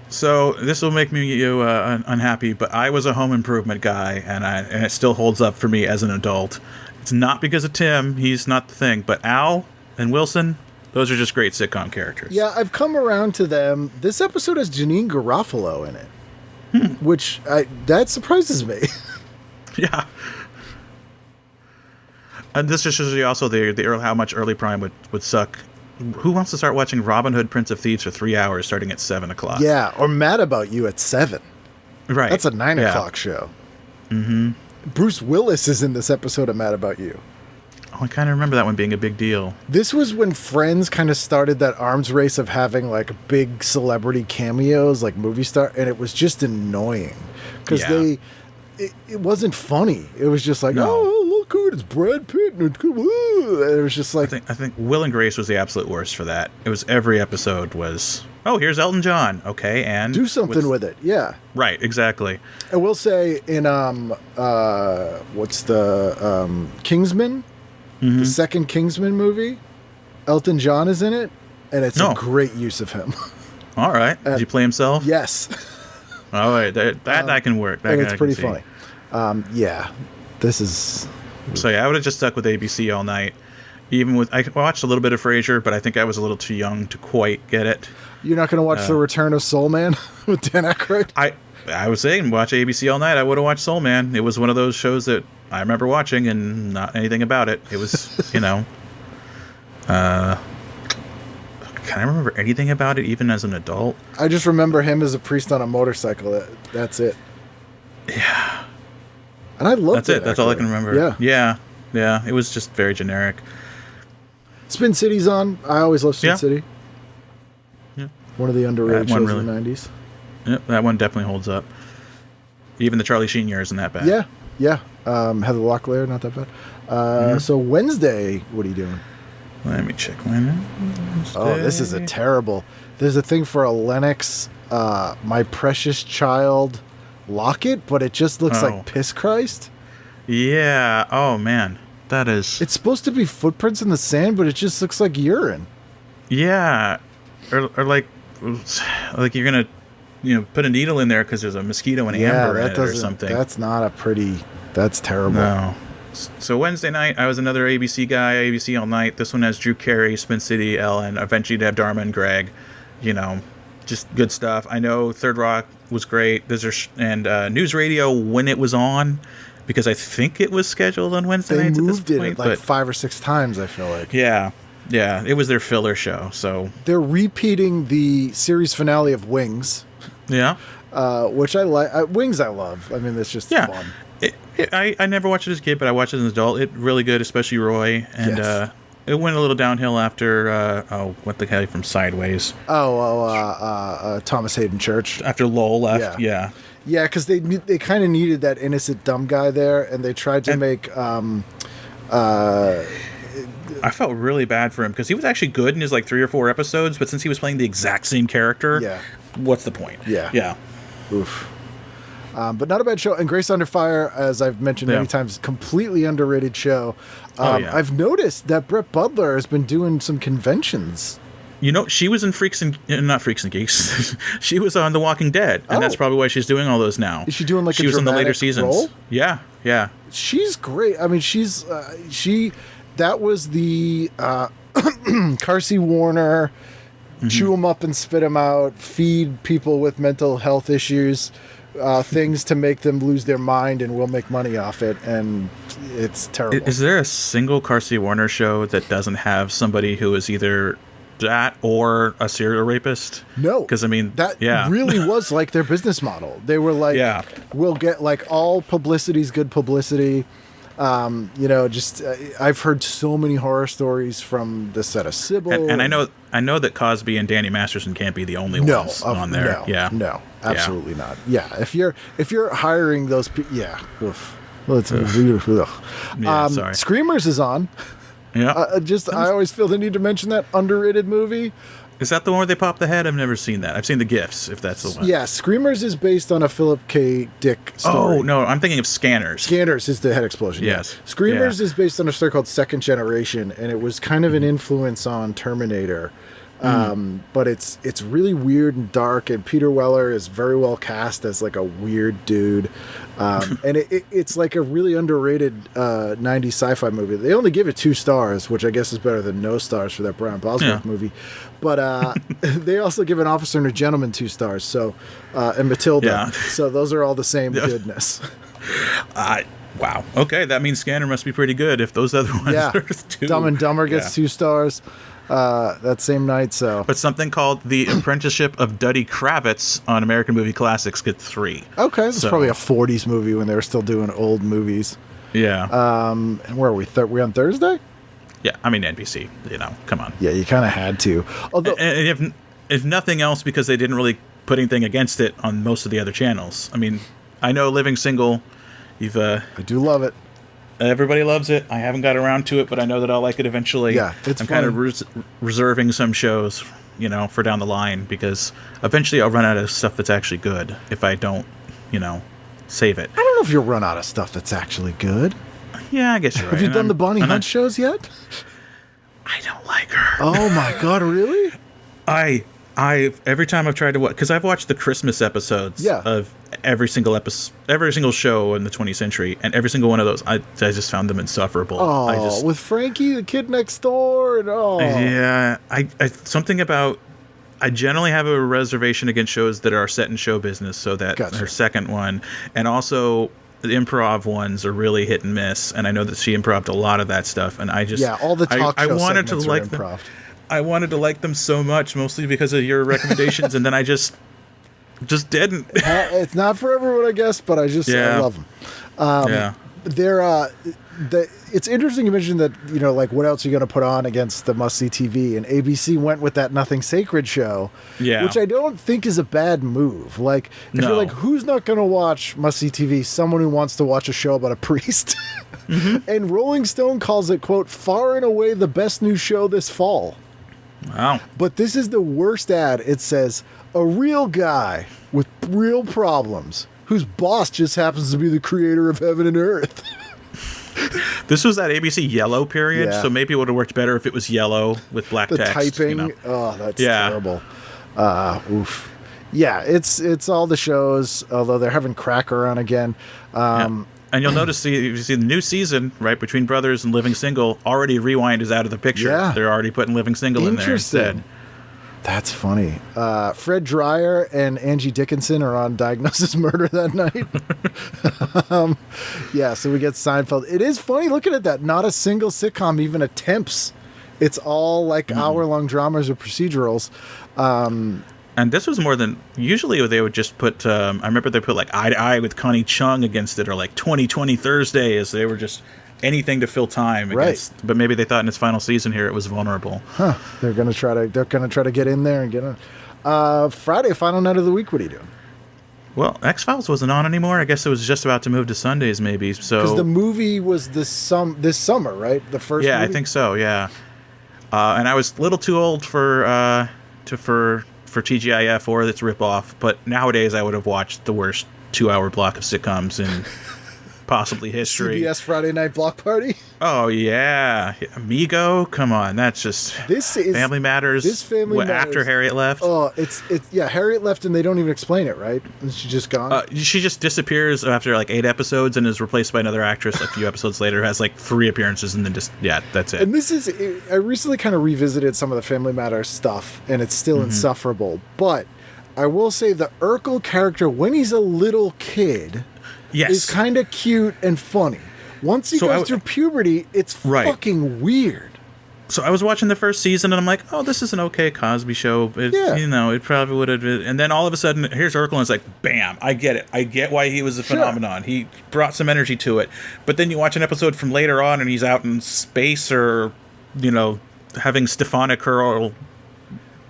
So this will make me unhappy, but I was a home improvement guy, and it still holds up for me as an adult. It's not because of Tim. He's not the thing. But Al and Wilson, those are just great sitcom characters. Yeah, I've come around to them. This episode has Janine Garofalo in it, which that surprises me. Yeah. And this just shows you also how much early prime would suck. Who wants to start watching Robin Hood, Prince of Thieves for 3 hours starting at 7 o'clock? Yeah, or Mad About You at 7. Right. That's a 9 o'clock show. Mm-hmm. Bruce Willis is in this episode of Mad About You. Oh, I kind of remember that one being a big deal. This was when Friends kind of started that arms race of having like big celebrity cameos, like movie star, and it was just annoying because it wasn't funny. It was just like, oh, look who it is, Brad Pitt, and it was just like I think Will and Grace was the absolute worst for that. It was every episode was, oh, here's Elton John, okay, and do something with it, yeah. Right, exactly. I will say in what's the Kingsman, the second Kingsman movie, Elton John is in it, and it's a great use of him. All right, did you play himself? Yes. All right, that can work. And it's pretty funny. Yeah, this is. So yeah, I would have just stuck with ABC all night. Even with I watched a little bit of Frasier, but I think I was a little too young to quite get it. You're not going to watch The Return of Soul Man with Dan Aykroyd? I was saying, watch ABC all night. I would have watched Soul Man. It was one of those shows that I remember watching and not anything about it. It was, you know, can I remember anything about it even as an adult? I just remember him as a priest on a motorcycle. That's it. Yeah. And I loved That's it. That's all I can remember. Yeah. Yeah. It was just very generic. Spin City's on. I always loved Spin City. Yeah. One of the underrated shows in the 90s. Yep, that one definitely holds up. Even the Charlie Sheen year isn't that bad. Yeah. Heather Locklear, not that bad. So Wednesday, what are you doing? Let me check Wednesday. Oh, this is a terrible. There's a thing for a Lennox, My Precious Child locket, but it just looks like Piss Christ. Yeah. Oh, man. That is... It's supposed to be footprints in the sand, but it just looks like urine. Yeah. Or like you're going to, put a needle in there because there's a mosquito and amber in it or something. That's not a pretty... That's terrible. No. So Wednesday night, I was another ABC guy, ABC all night. This one has Drew Carey, Spin City, Ellen. Eventually to have Dharma and Greg. Just good stuff. I know Third Rock was great. And News Radio when it was on, because I think it was scheduled on Wednesday nights at this point. They moved it like 5 or 6 times, I feel like. Yeah. Yeah, it was their filler show, so... They're repeating the series finale of Wings. Yeah. Which I like. Wings I love. I mean, it's just fun. I never watched it as a kid, but I watched it as an adult. It's really good, especially Roy. And it went a little downhill after, what the hell from Sideways? Thomas Hayden Church. After Lowell left, yeah. Yeah, because they kind of needed that innocent dumb guy there, and they tried to make... I felt really bad for him because he was actually good in his 3 or 4 episodes, but since he was playing the exact same character, what's the point? Yeah. Oof. But not a bad show. And Grace Under Fire, as I've mentioned many times, completely underrated show. I've noticed that Brett Butler has been doing some conventions. She was in not Freaks and Geeks. She was on The Walking Dead, and that's probably why she's doing all those now. Is she doing she was in the later seasons? Role? Yeah. She's great. I mean, that was the Carsey Warner, chew them up and spit them out, feed people with mental health issues, things to make them lose their mind, and we'll make money off it. And it's terrible. Is there a single Carsey Warner show that doesn't have somebody who is either that or a serial rapist? No, because that really was like their business model. They were like, we'll get all publicity's good publicity. I've heard so many horror stories from the set of Sybil, and I know that Cosby and Danny Masterson can't be the only ones on there. No, absolutely not. Yeah, if you're hiring those people, sorry. Screamers is on. Yeah. I always feel the need to mention that underrated movie. Is that the one where they pop the head? I've never seen that. I've seen the GIFs, if that's the one. Yeah, Screamers is based on a Philip K. Dick story. Oh, no, I'm thinking of Scanners. Scanners is the head explosion. Yes. Screamers is based on a story called Second Generation, and it was kind of an influence on Terminator. But it's really weird and dark, and Peter Weller is very well cast as a weird dude. And it's a really underrated 90s sci-fi movie. They only give it 2 stars, which I guess is better than no stars for that Brian Bosworth movie. But they also give An Officer and a Gentleman 2 stars. So and Matilda. Yeah. So those are all the same goodness. Wow. Okay, that means Scanner must be pretty good if those other ones are 2. Dumb and Dumber gets 2 stars. That same night, so. But something called The Apprenticeship of Duddy Kravitz on American Movie Classics gets 3. Okay, this is probably a 40s movie when they were still doing old movies. Yeah. And where are we? We on Thursday? Yeah, NBC. Come on. Yeah, you kind of had to. Although, and if nothing else, because they didn't really put anything against it on most of the other channels. I know Living Single. I do love it. Everybody loves it. I haven't got around to it, but I know that I'll like it eventually. Yeah, it's I'm fun. kind of reserving some shows, for down the line, because eventually I'll run out of stuff that's actually good if I don't, save it. I don't know if you'll run out of stuff that's actually good. Yeah, I guess you're right. Have you done the Bonnie Hunt shows yet? I don't like her. Oh my God, really? Every time I've tried to watch, because I've watched the Christmas episodes of every single show in the 20th century, and every single one of those, I just found them insufferable. With Frankie, the kid next door, and yeah, I something about I generally have a reservation against shows that are set in show business, so that Gotcha. her second one, and also the improv ones are really hit and miss. And I know that she improved a lot of that stuff, and I just all the talk I show wanted to segments are like them. improv. I wanted to like them so much, mostly because of your recommendations, and then I just didn't. It's not for everyone, I guess, but I love them. Yeah. It's interesting you mentioned that, like what else are you going to put on against the must-see TV, and ABC went with that Nothing Sacred show, which I don't think is a bad move. Like, if you're like, who's not going to watch must-see TV? Someone who wants to watch a show about a priest. And Rolling Stone calls it, quote, far and away the best new show this fall. Wow. But this is the worst ad. It says, a real guy with real problems whose boss just happens to be the creator of heaven and earth. This was that ABC yellow period, Yeah. so maybe it would have worked better if it was yellow with black The text. typing, oh, that's terrible. Oof. Yeah, it's all the shows, although they're having Cracker on again. And you'll notice, if you see the new season, right, between Brothers and Living Single, already Rewind is out of the picture. Yeah. They're already putting Living Single in there instead. That's funny. Fred Dreyer and Angie Dickinson are on Diagnosis Murder that night. So we get Seinfeld. It is funny looking at that. Not a single sitcom even attempts. It's all like hour-long dramas or procedurals. And this was more than... Usually they would just put... I remember they put like Eye to Eye with Connie Chung against it, or like 2020 Thursdays. They were just... anything to fill time against, but maybe they thought in its final season here it was vulnerable. They're gonna try to get in there and get on. Friday, final night of the week. What are you doing? Well, X-Files wasn't on anymore. I guess it was just about to move to Sundays, maybe. So because the movie was this summer, right? The first. Yeah, movie? I think so. Yeah, and I was a little too old for TGIF or its ripoff, but nowadays I would have watched the worst 2-hour block of sitcoms in possibly history. CBS Friday Night Block Party. Oh yeah, Meego. Come on, that's just Family Matters. This Family Matters after Harriet left. Oh, it's Harriet left, and they don't even explain it, right? And she's just gone. She just disappears after like 8 episodes and is replaced by another actress a few episodes later. Has like 3 appearances and then that's it. And this is, I recently kind of revisited some of the Family Matters stuff, and it's still insufferable. But I will say the Urkel character, when he's a little kid, is kind of cute and funny. Once he goes through puberty, it's fucking weird. So I was watching the first season, and I'm like, oh, this is an okay Cosby show. It probably would have been. And then all of a sudden, here's Urkel, and it's like, bam, I get it. I get why he was a phenomenon. He brought some energy to it. But then you watch an episode from later on, and he's out in space or, having Stefanik or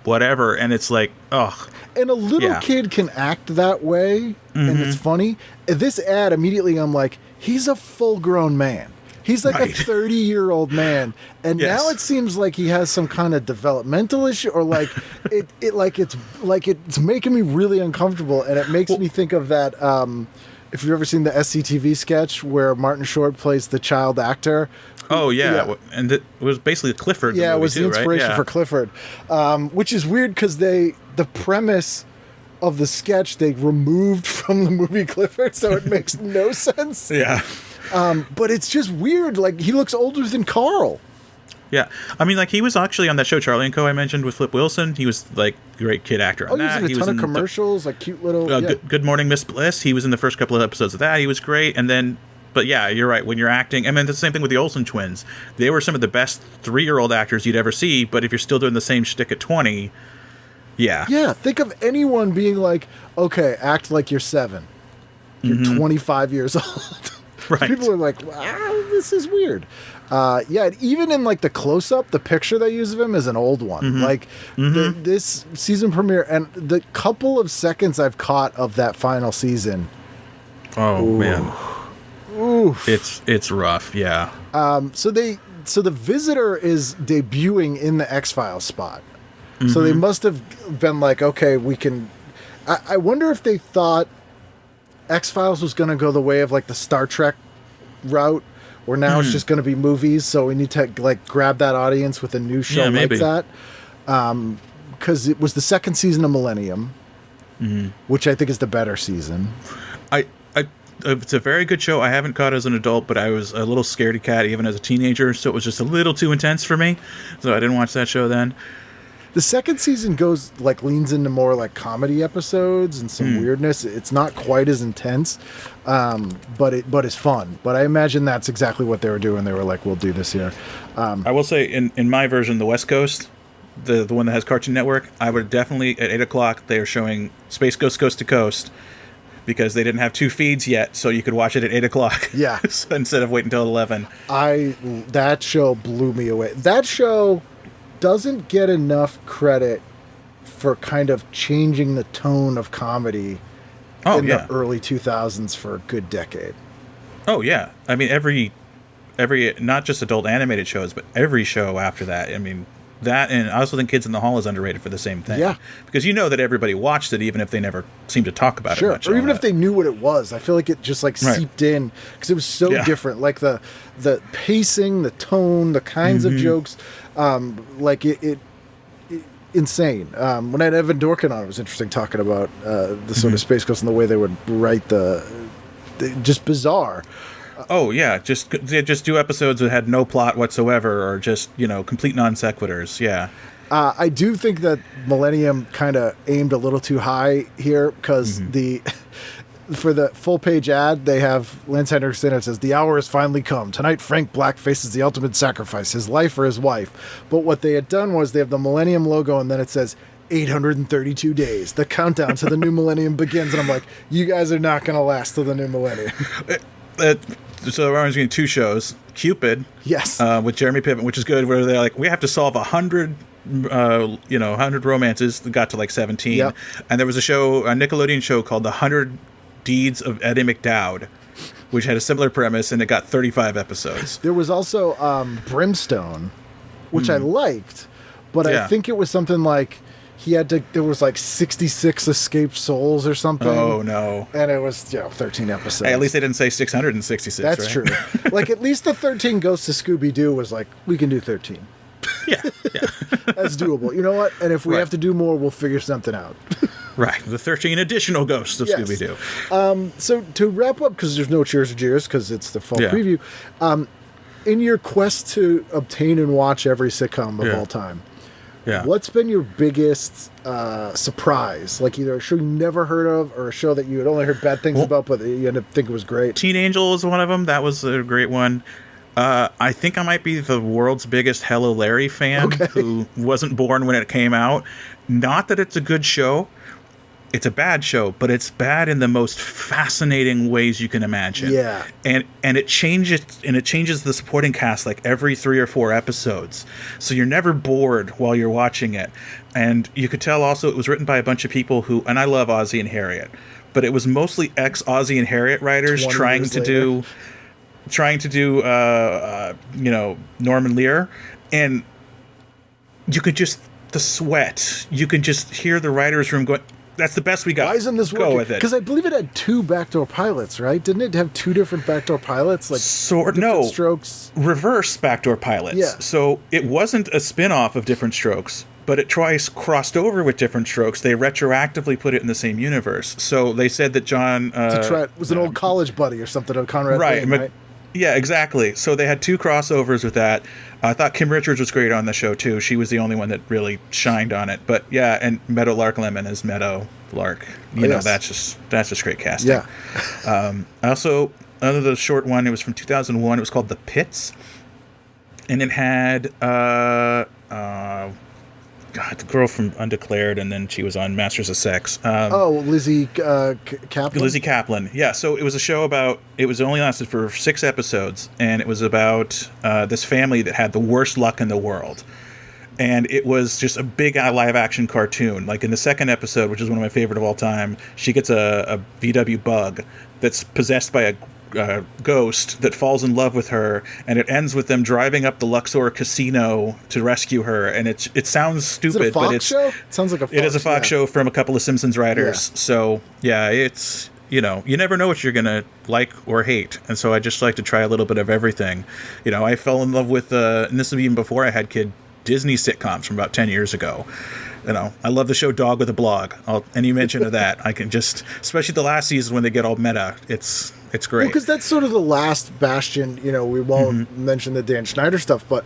whatever, and it's like, ugh. And a little kid can act that way, and it's funny. This ad, immediately I'm like, he's a full-grown man. He's like a 30-year-old man, and now it seems like he has some kind of developmental issue, or like it's making me really uncomfortable, and it makes me think of that. If you've ever seen the SCTV sketch where Martin Short plays the child actor. And it was basically Clifford. Yeah, it was the inspiration for Clifford, which is weird because the premise of the sketch they removed from the movie Clifford, so it makes no sense. Yeah. But it's just weird. Like, he looks older than Carl. Yeah. I mean, like, he was actually on that show, Charlie & Co. I mentioned with Flip Wilson. He was, like, a great kid actor on that. He was in a ton of commercials, like cute little... Good Morning, Miss Bliss. He was in the first couple of episodes of that. He was great. And then... But yeah, you're right. When you're acting... I mean, the same thing with the Olsen twins. They were some of the best 3-year-old actors you'd ever see, but if you're still doing the same shtick at 20... Yeah. Yeah, think of anyone being like, okay, act like you're 7. You're 25 years old. Right. People are like, wow, this is weird. Even in like the close-up, the picture they use of him is an old one. Like this season premiere, and the couple of seconds I've caught of that final season. Oh, man. Oof. It's rough, yeah. So the Visitor is debuting in the X-Files spot. So they must have been like, okay, we can... I wonder if they thought X-Files was going to go the way of like the Star Trek route, where now it's just going to be movies, so we need to like grab that audience with a new show like that. Because it was the second season of Millennium, which I think is the better season. It's a very good show. I haven't caught it as an adult, but I was a little scaredy cat even as a teenager, so it was just a little too intense for me. So I didn't watch that show then. The second season leans into more like comedy episodes and some weirdness. It's not quite as intense, but it's fun. But I imagine that's exactly what they were doing. They were like, we'll do this here. I will say in my version, the West Coast, the one that has Cartoon Network, I would definitely at 8 o'clock they are showing Space Ghost Coast to Coast because they didn't have 2 feeds yet, so you could watch it at 8 o'clock. Yeah. Instead of waiting until 11. That show blew me away. That show doesn't get enough credit for kind of changing the tone of comedy the early 2000s for a good decade. Oh, yeah. I mean, every not just adult animated shows, but every show after that. I mean, that, and I also think Kids in the Hall is underrated for the same thing. Yeah. Because you know that everybody watched it, even if they never seemed to talk about it much. Or even if they knew what it was. I feel like it just seeped in because it was so different. Like the pacing, the tone, the kinds of jokes, insane. When I had Evan Dorkin on, it was interesting talking about the sort of Space Ghost and the way they would write just bizarre. Oh yeah, just do episodes that had no plot whatsoever, or just complete non sequiturs. Yeah. I do think that Millennium kind of aimed a little too high here because for the full page ad they have Lance Henriksen. It says, "The hour has finally come. Tonight Frank Black faces the ultimate sacrifice, his life or his wife." But what they had done was they have the Millennium logo and then it says 832 days. The countdown to the new millennium begins. And I'm like, you guys are not going to last till the new millennium. So I was doing 2 shows. Cupid, yes, with Jeremy Piven, which is good, where they're like, we have to solve 100 romances. That got to like 17. Yep. And there was a Nickelodeon show called The 100 Deeds of Eddie McDowd, which had a similar premise, and it got 35 episodes. There was also Brimstone, which I liked, but I think it was something like there was like 66 escaped souls or something. Oh, no. And it was, 13 episodes. Hey, at least they didn't say 666, That's right? True. Like, at least the 13 Ghosts of Scooby-Doo was like, we can do 13. Yeah. That's doable. You know what? And if we have to do more, we'll figure something out. Right. The 13 additional Ghosts of Scooby-Doo. So to wrap up, because there's no Cheers or Jeers, because it's the fall preview, in your quest to obtain and watch every sitcom of all time, what's been your biggest surprise? Like either a show you never heard of or a show that you had only heard bad things about, but you ended up thinking was great? Teen Angel is one of them. That was a great one. I think I might be the world's biggest Hello Larry fan who wasn't born when it came out. Not that it's a good show. It's a bad show, but it's bad in the most fascinating ways you can imagine. Yeah. And it changes the supporting cast like every 3 or 4 episodes. So you're never bored while you're watching it. And you could tell also it was written by a bunch of people who, and I love Ozzie and Harriet, but it was mostly ex-Ozzie and Harriet writers trying to do Norman Lear, and you could just the sweat. You could just hear the writers' room going, that's the best we got. Why isn't this working? Go with it. Because I believe it had 2 backdoor pilots, right? Didn't it have 2 different backdoor pilots? Like different strokes? Reverse backdoor pilots. Yeah. So it wasn't a spin-off of Different Strokes, but it twice crossed over with Different Strokes. They retroactively put it in the same universe. So they said that John... was an old college buddy or something of Conrad Bain, right? Yeah, exactly. So they had 2 crossovers with that. I thought Kim Richards was great on the show, too. She was the only one that really shined on it. But, yeah, and Meadow Lark Lemon as Meadow Lark. That's just great casting. Yeah. Also, another short one, it was from 2001. It was called The Pits. And it had... the girl from Undeclared, and then she was on Masters of Sex. Lizzie Kaplan? Lizzie Kaplan, yeah. So it was a show about, it only lasted for 6 episodes, and it was about this family that had the worst luck in the world. And it was just a big live-action cartoon. Like in the second episode, which is one of my favorite of all time, she gets a VW bug that's possessed by a ghost that falls in love with her, and it ends with them driving up the Luxor casino to rescue her. And it sounds stupid, is it a Fox but show? It sounds like a Fox. It is a Fox show from a couple of Simpsons writers. Yeah. So yeah, it's you never know what you're gonna like or hate, and so I just like to try a little bit of everything. I fell in love with and this was even before I had kids, Disney sitcoms from about 10 years ago. I love the show Dog with a Blog. Any mention of that, I can just, especially the last season when they get all meta, it's great. Well, because that's sort of the last bastion. We won't mention the Dan Schneider stuff, but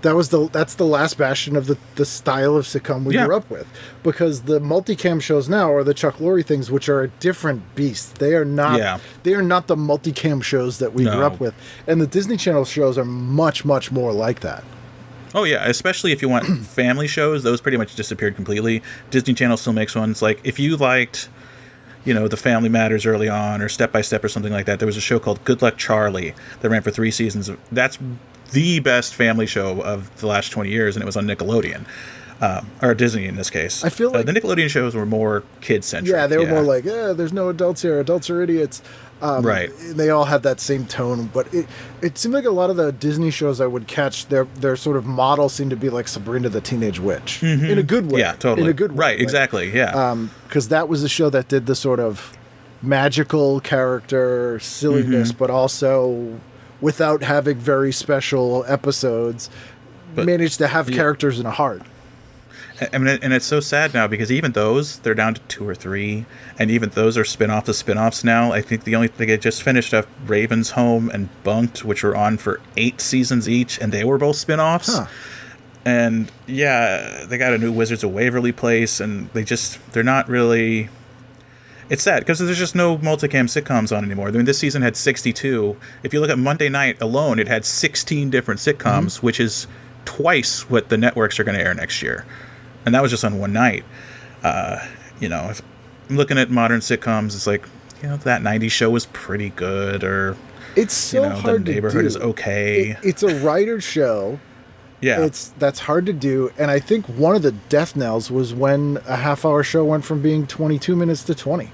That's the last bastion of the style of sitcom we grew up with, because the multicam shows now are the Chuck Lorre things, which are a different beast. They are not the multicam shows that we grew up with, and the Disney Channel shows are much more like that. Oh yeah, especially if you want family shows, those pretty much disappeared completely. Disney Channel still makes ones. Like if you liked, the Family Matters early on, or Step by Step or something like that, there was a show called Good Luck Charlie that ran for 3 seasons. That's the best family show of the last 20 years, and it was on Nickelodeon. Or Disney in this case. I feel like the Nickelodeon shows were more kid-centric. Yeah, they were more like, there's no adults here. Adults are idiots. Right. They all had that same tone, but it seemed like a lot of the Disney shows I would catch, their sort of model seemed to be like Sabrina the Teenage Witch. Mm-hmm. In a good way. Yeah, totally. In a good way. Right, exactly, yeah. Because that was a show that did the sort of magical character silliness, but also without having very special episodes, managed to have characters and a heart. I mean, and it's so sad now because even those, they're down to 2 or 3, and even those are spin-offs of spin-offs now. I think the only thing they just finished up Raven's Home and Bunked, which were on for 8 seasons each, and they were both spin-offs. Huh. And yeah, they got a new Wizards of Waverly Place, and they're not really... It's sad because there's just no multicam sitcoms on anymore. I mean, this season had 62. If you look at Monday night alone, it had 16 different sitcoms, which is twice what the networks are going to air next year. And that was just on one night. If I'm looking at modern sitcoms, it's like, that 90s show was pretty good, or it's so hard The Neighborhood to do. is okay. It's a writer show. Yeah. That's hard to do. And I think one of the death knells was when a half-hour show went from being 22 minutes to 20.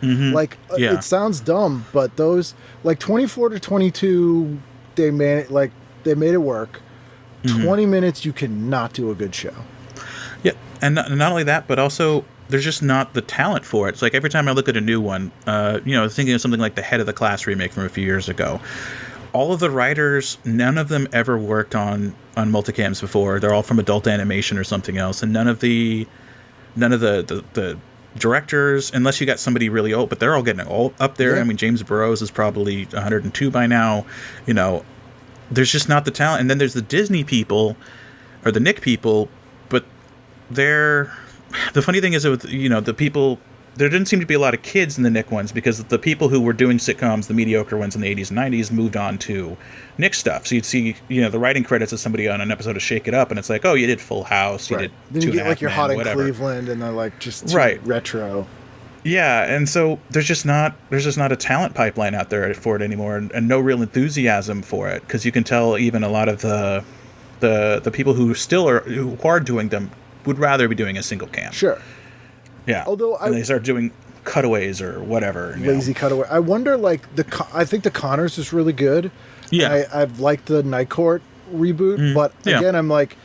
Mm-hmm. It sounds dumb, but those, 24 to 22, they made it work. 20 minutes, you cannot do a good show. Yeah, and not only that, but also there's just not the talent for it. It's like every time I look at a new one, thinking of something like the Head of the Class remake from a few years ago, all of the writers, none of them ever worked on multicams before. They're all from adult animation or something else, and none of the directors, unless you got somebody really old, but they're all getting all up there. Yeah. I mean, James Burrows is probably 102 by now. There's just not the talent. And then there's the Disney people, or the Nick people, but the funny thing is with, the people, there didn't seem to be a lot of kids in the Nick ones, because the people who were doing sitcoms, the mediocre ones in the 80s and 90s, moved on to Nick stuff. So you'd see, the writing credits of somebody on an episode of Shake It Up, and it's like, oh, you did Full House, you did then you get your Hot in Cleveland, and they're just retro. Yeah, and so there's just not a talent pipeline out there for it anymore, and no real enthusiasm for it, because you can tell even a lot of the people who are doing them would rather be doing a single cam. Sure. Yeah. Although they start doing cutaways or whatever. Lazy cutaway. I wonder, I think the Connors is really good. Yeah. I've liked the Night Court reboot, but again, I'm like,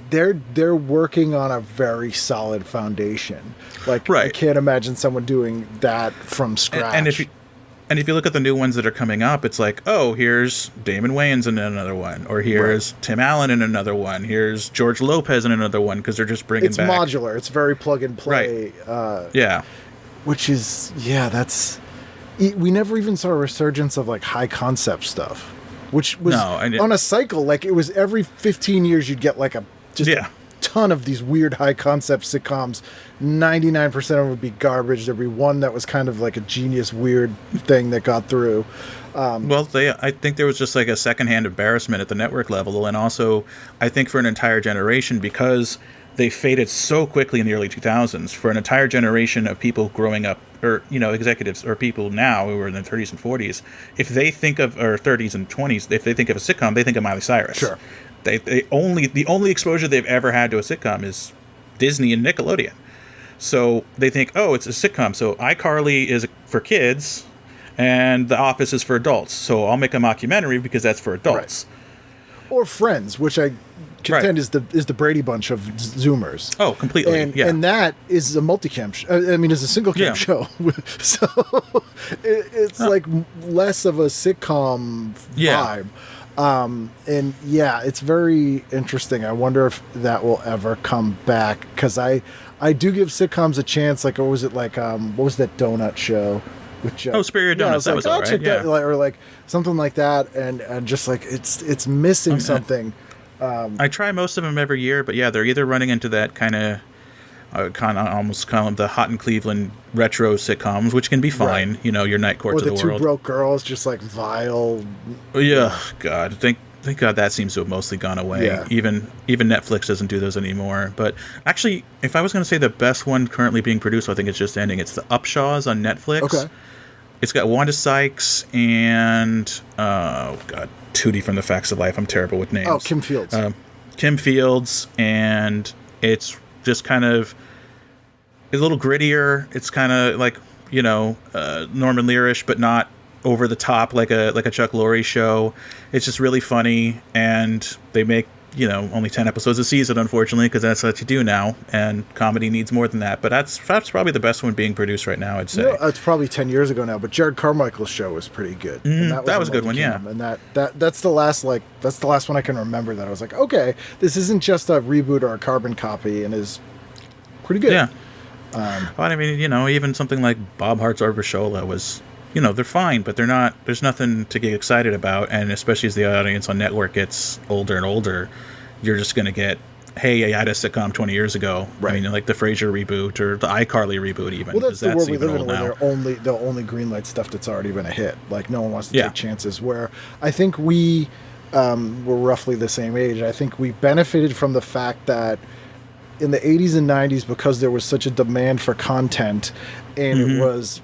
they're working on a very solid foundation. I can't imagine someone doing that from scratch. And if you look at the new ones that are coming up, it's like, oh, here's Damon Wayans in another one, or here's Tim Allen in another one, here's George Lopez in another one, because they're just bringing back. It's modular. It's very plug and play. Right. Which is, that's. We never even saw a resurgence of high concept stuff, which was on a cycle. It was every 15 years you'd get a ton of these weird high concept sitcoms. 99% of them would be garbage. There'd be one that was kind of like a genius weird thing that got through. I think there was just a secondhand embarrassment at the network level, and also I think for an entire generation, because they faded so quickly in the early 2000s, for an entire generation of people growing up, or executives or people now who are in their 30s and 40s, if they think of, or 30s and 20s, if they think of a sitcom, they think of Miley Cyrus. Sure. The only exposure they've ever had to a sitcom is Disney and Nickelodeon. So they think, oh, it's a sitcom. So iCarly is for kids, and The Office is for adults. So I'll make a mockumentary because that's for adults. Right. Or Friends, which I contend is the Brady Bunch of Zoomers. Oh, completely. And that is a multicam. Is a single cam show. So it's less of a sitcom vibe. It's very interesting. I wonder if that will ever come back, because I do give sitcoms a chance. What was it what was that donut show? Which Superior Donuts. That was all right. Or something like that, and just it's missing something. I try most of them every year, but yeah, they're either running into that kind of almost kind of the Hot in Cleveland retro sitcoms, which can be fine. Right. You know, your Night Courts Or of the the Two world. Broke Girls, just like vile. Yeah, God, thank God that seems to have mostly gone away. Yeah. Even Netflix doesn't do those anymore. But actually, if I was going to say the best one currently being produced, I think it's just ending. It's the Upshaws on Netflix. Okay. It's got Wanda Sykes and Tootie from The Facts of Life. I'm terrible with names. Oh, Kim Fields. Kim Fields, and it's just kind of a little grittier. It's kind of like, you know, Norman Lear-ish, but not over the top like a Chuck Lorre show. It's just really funny, and they make, you know, only 10 episodes a season, unfortunately, because that's what you do now, and comedy needs more than that. But that's probably the best one being produced right now, I'd say. You know, it's probably 10 years ago now, but Jared Carmichael's show was pretty good. And that was a good one, yeah. And that's the last one I can remember that I was like, okay, this isn't just a reboot or a carbon copy, and is pretty good. Yeah. But I mean, you know, even something like Bob Hart's Arbashola was, you know, they're fine, but they're not. There's nothing to get excited about, and especially as the audience on network gets older and older, you're just going to get, hey, I had a sitcom 20 years ago. Right. I mean, like the Frasier reboot or the iCarly reboot, even. Well, that's the world we even live in, old where now. they'll only greenlight stuff that's already been a hit. Like, no one wants to Yeah. take chances. Where I think we were roughly the same age. I think we benefited from the fact that in the 80s and 90s, because there was such a demand for content, and it was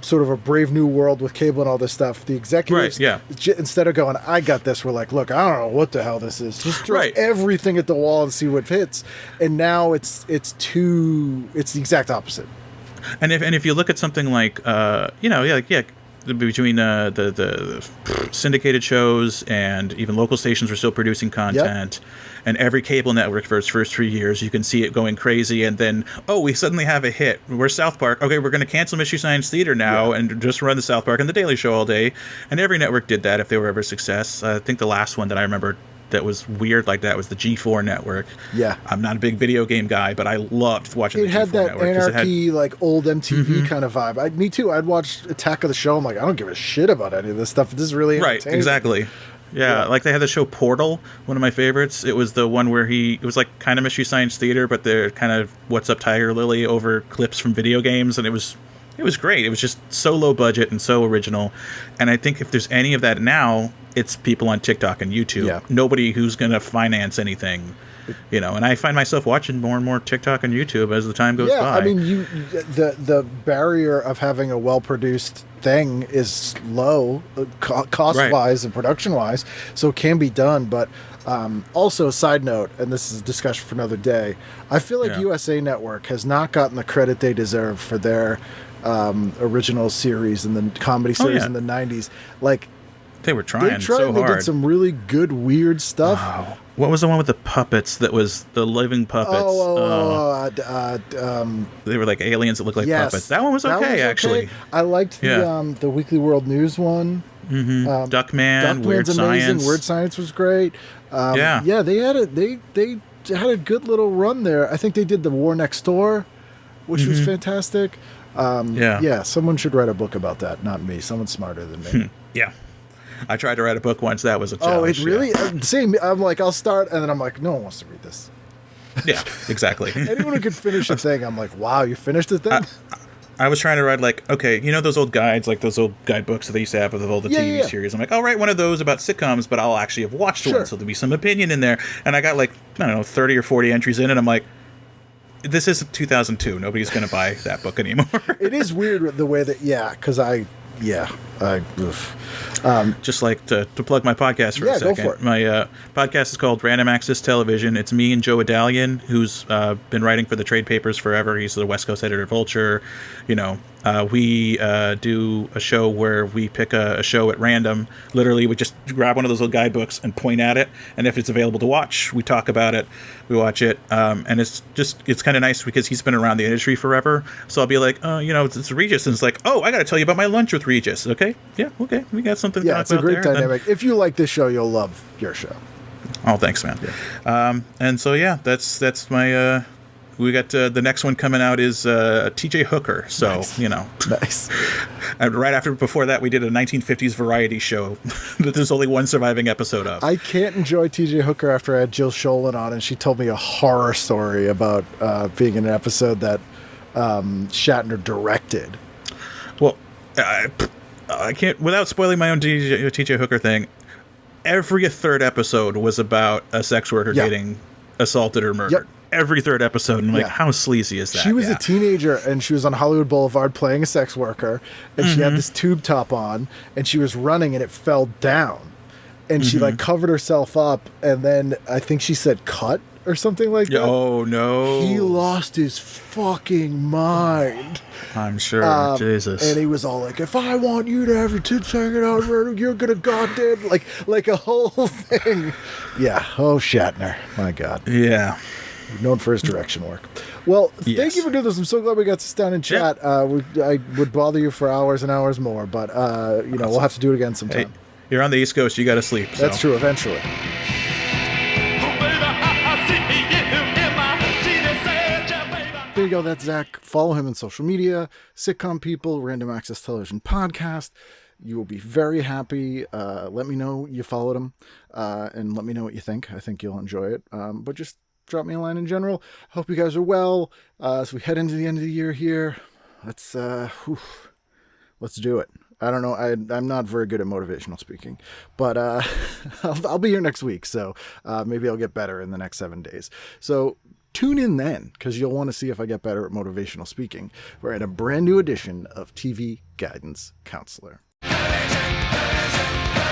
sort of a brave new world with cable and all this stuff, the executives, Right, yeah. Instead of going, I got this, we're like, look, I don't know what the hell this is. Just throw Right. everything at the wall and see what fits. And now it's the exact opposite. And if you look at something like, you know, between the syndicated shows and even local stations were still producing content, and every cable network for its first 3 years, you can see it going crazy, and then, oh, we suddenly have a hit. We're South Park. Okay, we're going to cancel Mystery Science Theater now and just run the South Park and the Daily Show all day. And every network did that if they were ever a success. I think the last one that I remember that was weird like that was the G4 network. Yeah. I'm not a big video game guy, but I loved watching the It G4 had that network. 'Cause anarchy, like old MTV kind of vibe. Me too. I'd watch Attack of the Show. I'm like, I don't give a shit about any of this stuff. This is really Right, entertaining. exactly. Yeah, like they had the show Portal, one of my favorites. It was the one where it was like kind of Mystery Science Theater, but they're kind of What's Up Tiger Lily over clips from video games, and it was great. It was just so low budget and so original. And I think if there's any of that now, it's people on TikTok and YouTube. Yeah. Nobody who's going to finance anything, you know. And I find myself watching more and more TikTok and YouTube as the time goes by. Yeah, I mean, the barrier of having a well-produced thing is low, cost-wise and production-wise, so it can be done. But also, side note, and this is a discussion for another day, I feel like USA Network has not gotten the credit they deserve for their original series and the comedy series in the 90s. Like, they were trying so They hard. did some really good, weird stuff. Oh, what was the one with the puppets that was the living puppets? They were like aliens that looked like puppets. That one was okay, actually. I liked the Weekly World News one. Duckman, Duckman's Weird amazing. Science. Weird Science was great. They had a good little run there. I think they did The War Next Door, which was fantastic. Someone should write a book about that, not me. Someone smarter than me. Yeah. I tried to write a book once. That was a challenge. Oh, it really? Same. I'm like, I'll start, and then I'm like, no one wants to read this. Yeah, exactly. Anyone who could finish a thing, I'm like, wow, you finished the thing? I was trying to write, like, okay, you know those old guides, like those old guidebooks that they used to have with all the TV series? I'm like, I'll write one of those about sitcoms, but I'll actually have watched one, so there'll be some opinion in there. And I got, like, I don't know, 30 or 40 entries in, and I'm like, this is 2002. Nobody's going to buy that book anymore. It is weird the way that, because just like to plug my podcast for a second. Go for it. My podcast is called Random Access Television. It's me and Joe Adalian, who's been writing for the trade papers forever. He's the West Coast editor of Vulture. You know, we do a show where we pick a show at random. Literally, we just grab one of those little guidebooks and point at it, and if it's available to watch, we talk about it, we watch it, and it's kind of nice because he's been around the industry forever. So I'll be like, it's Regis, and it's like, I got to tell you about my lunch with Regis. Okay, we got something to talk it's a about great there. dynamic. If you like this show, you'll love your show. Oh, thanks, man. And so that's my We got the next one coming out is TJ Hooker. So, Nice. Nice. And before that, we did a 1950s variety show that there's only one surviving episode of. I can't enjoy TJ Hooker after I had Jill Sholin on, and she told me a horror story about being in an episode that Shatner directed. Well, I can't, without spoiling my own TJ Hooker thing, every third episode was about a sex worker getting assaulted or murdered. Yep. Every third episode. And I'm like, Yeah. how sleazy is that? She was a teenager, and she was on Hollywood Boulevard playing a sex worker, and she had this tube top on, and she was running, and it fell down. And she, like, covered herself up, and then I think she said cut or something like that. Oh, no. He lost his fucking mind. I'm sure. Jesus. And he was all like, if I want you to have your tits hanging out, you're gonna goddamn, like a whole thing. Yeah. Oh, Shatner. My God. Yeah. Known for his direction work. Well, thank you for doing this. I'm so glad we got to sit down and chat. I would bother you for hours and hours more, but we'll have to do it again sometime. Hey, you're on the East Coast. You got to sleep. That's true. Eventually. There you go. That's Zach. Follow him on social media. Sitcom People, Random Access Television Podcast. You will be very happy. Let me know you followed him, and let me know what you think. I think you'll enjoy it. But just drop me a line in general. Hope you guys are well. As we head into the end of the year here, let's do it. I don't know. I'm not very good at motivational speaking, but I'll be here next week, so maybe I'll get better in the next 7 days. So tune in then, because you'll want to see if I get better at motivational speaking. We're at a brand new edition of TV Guidance Counselor. Collision, collision, collision.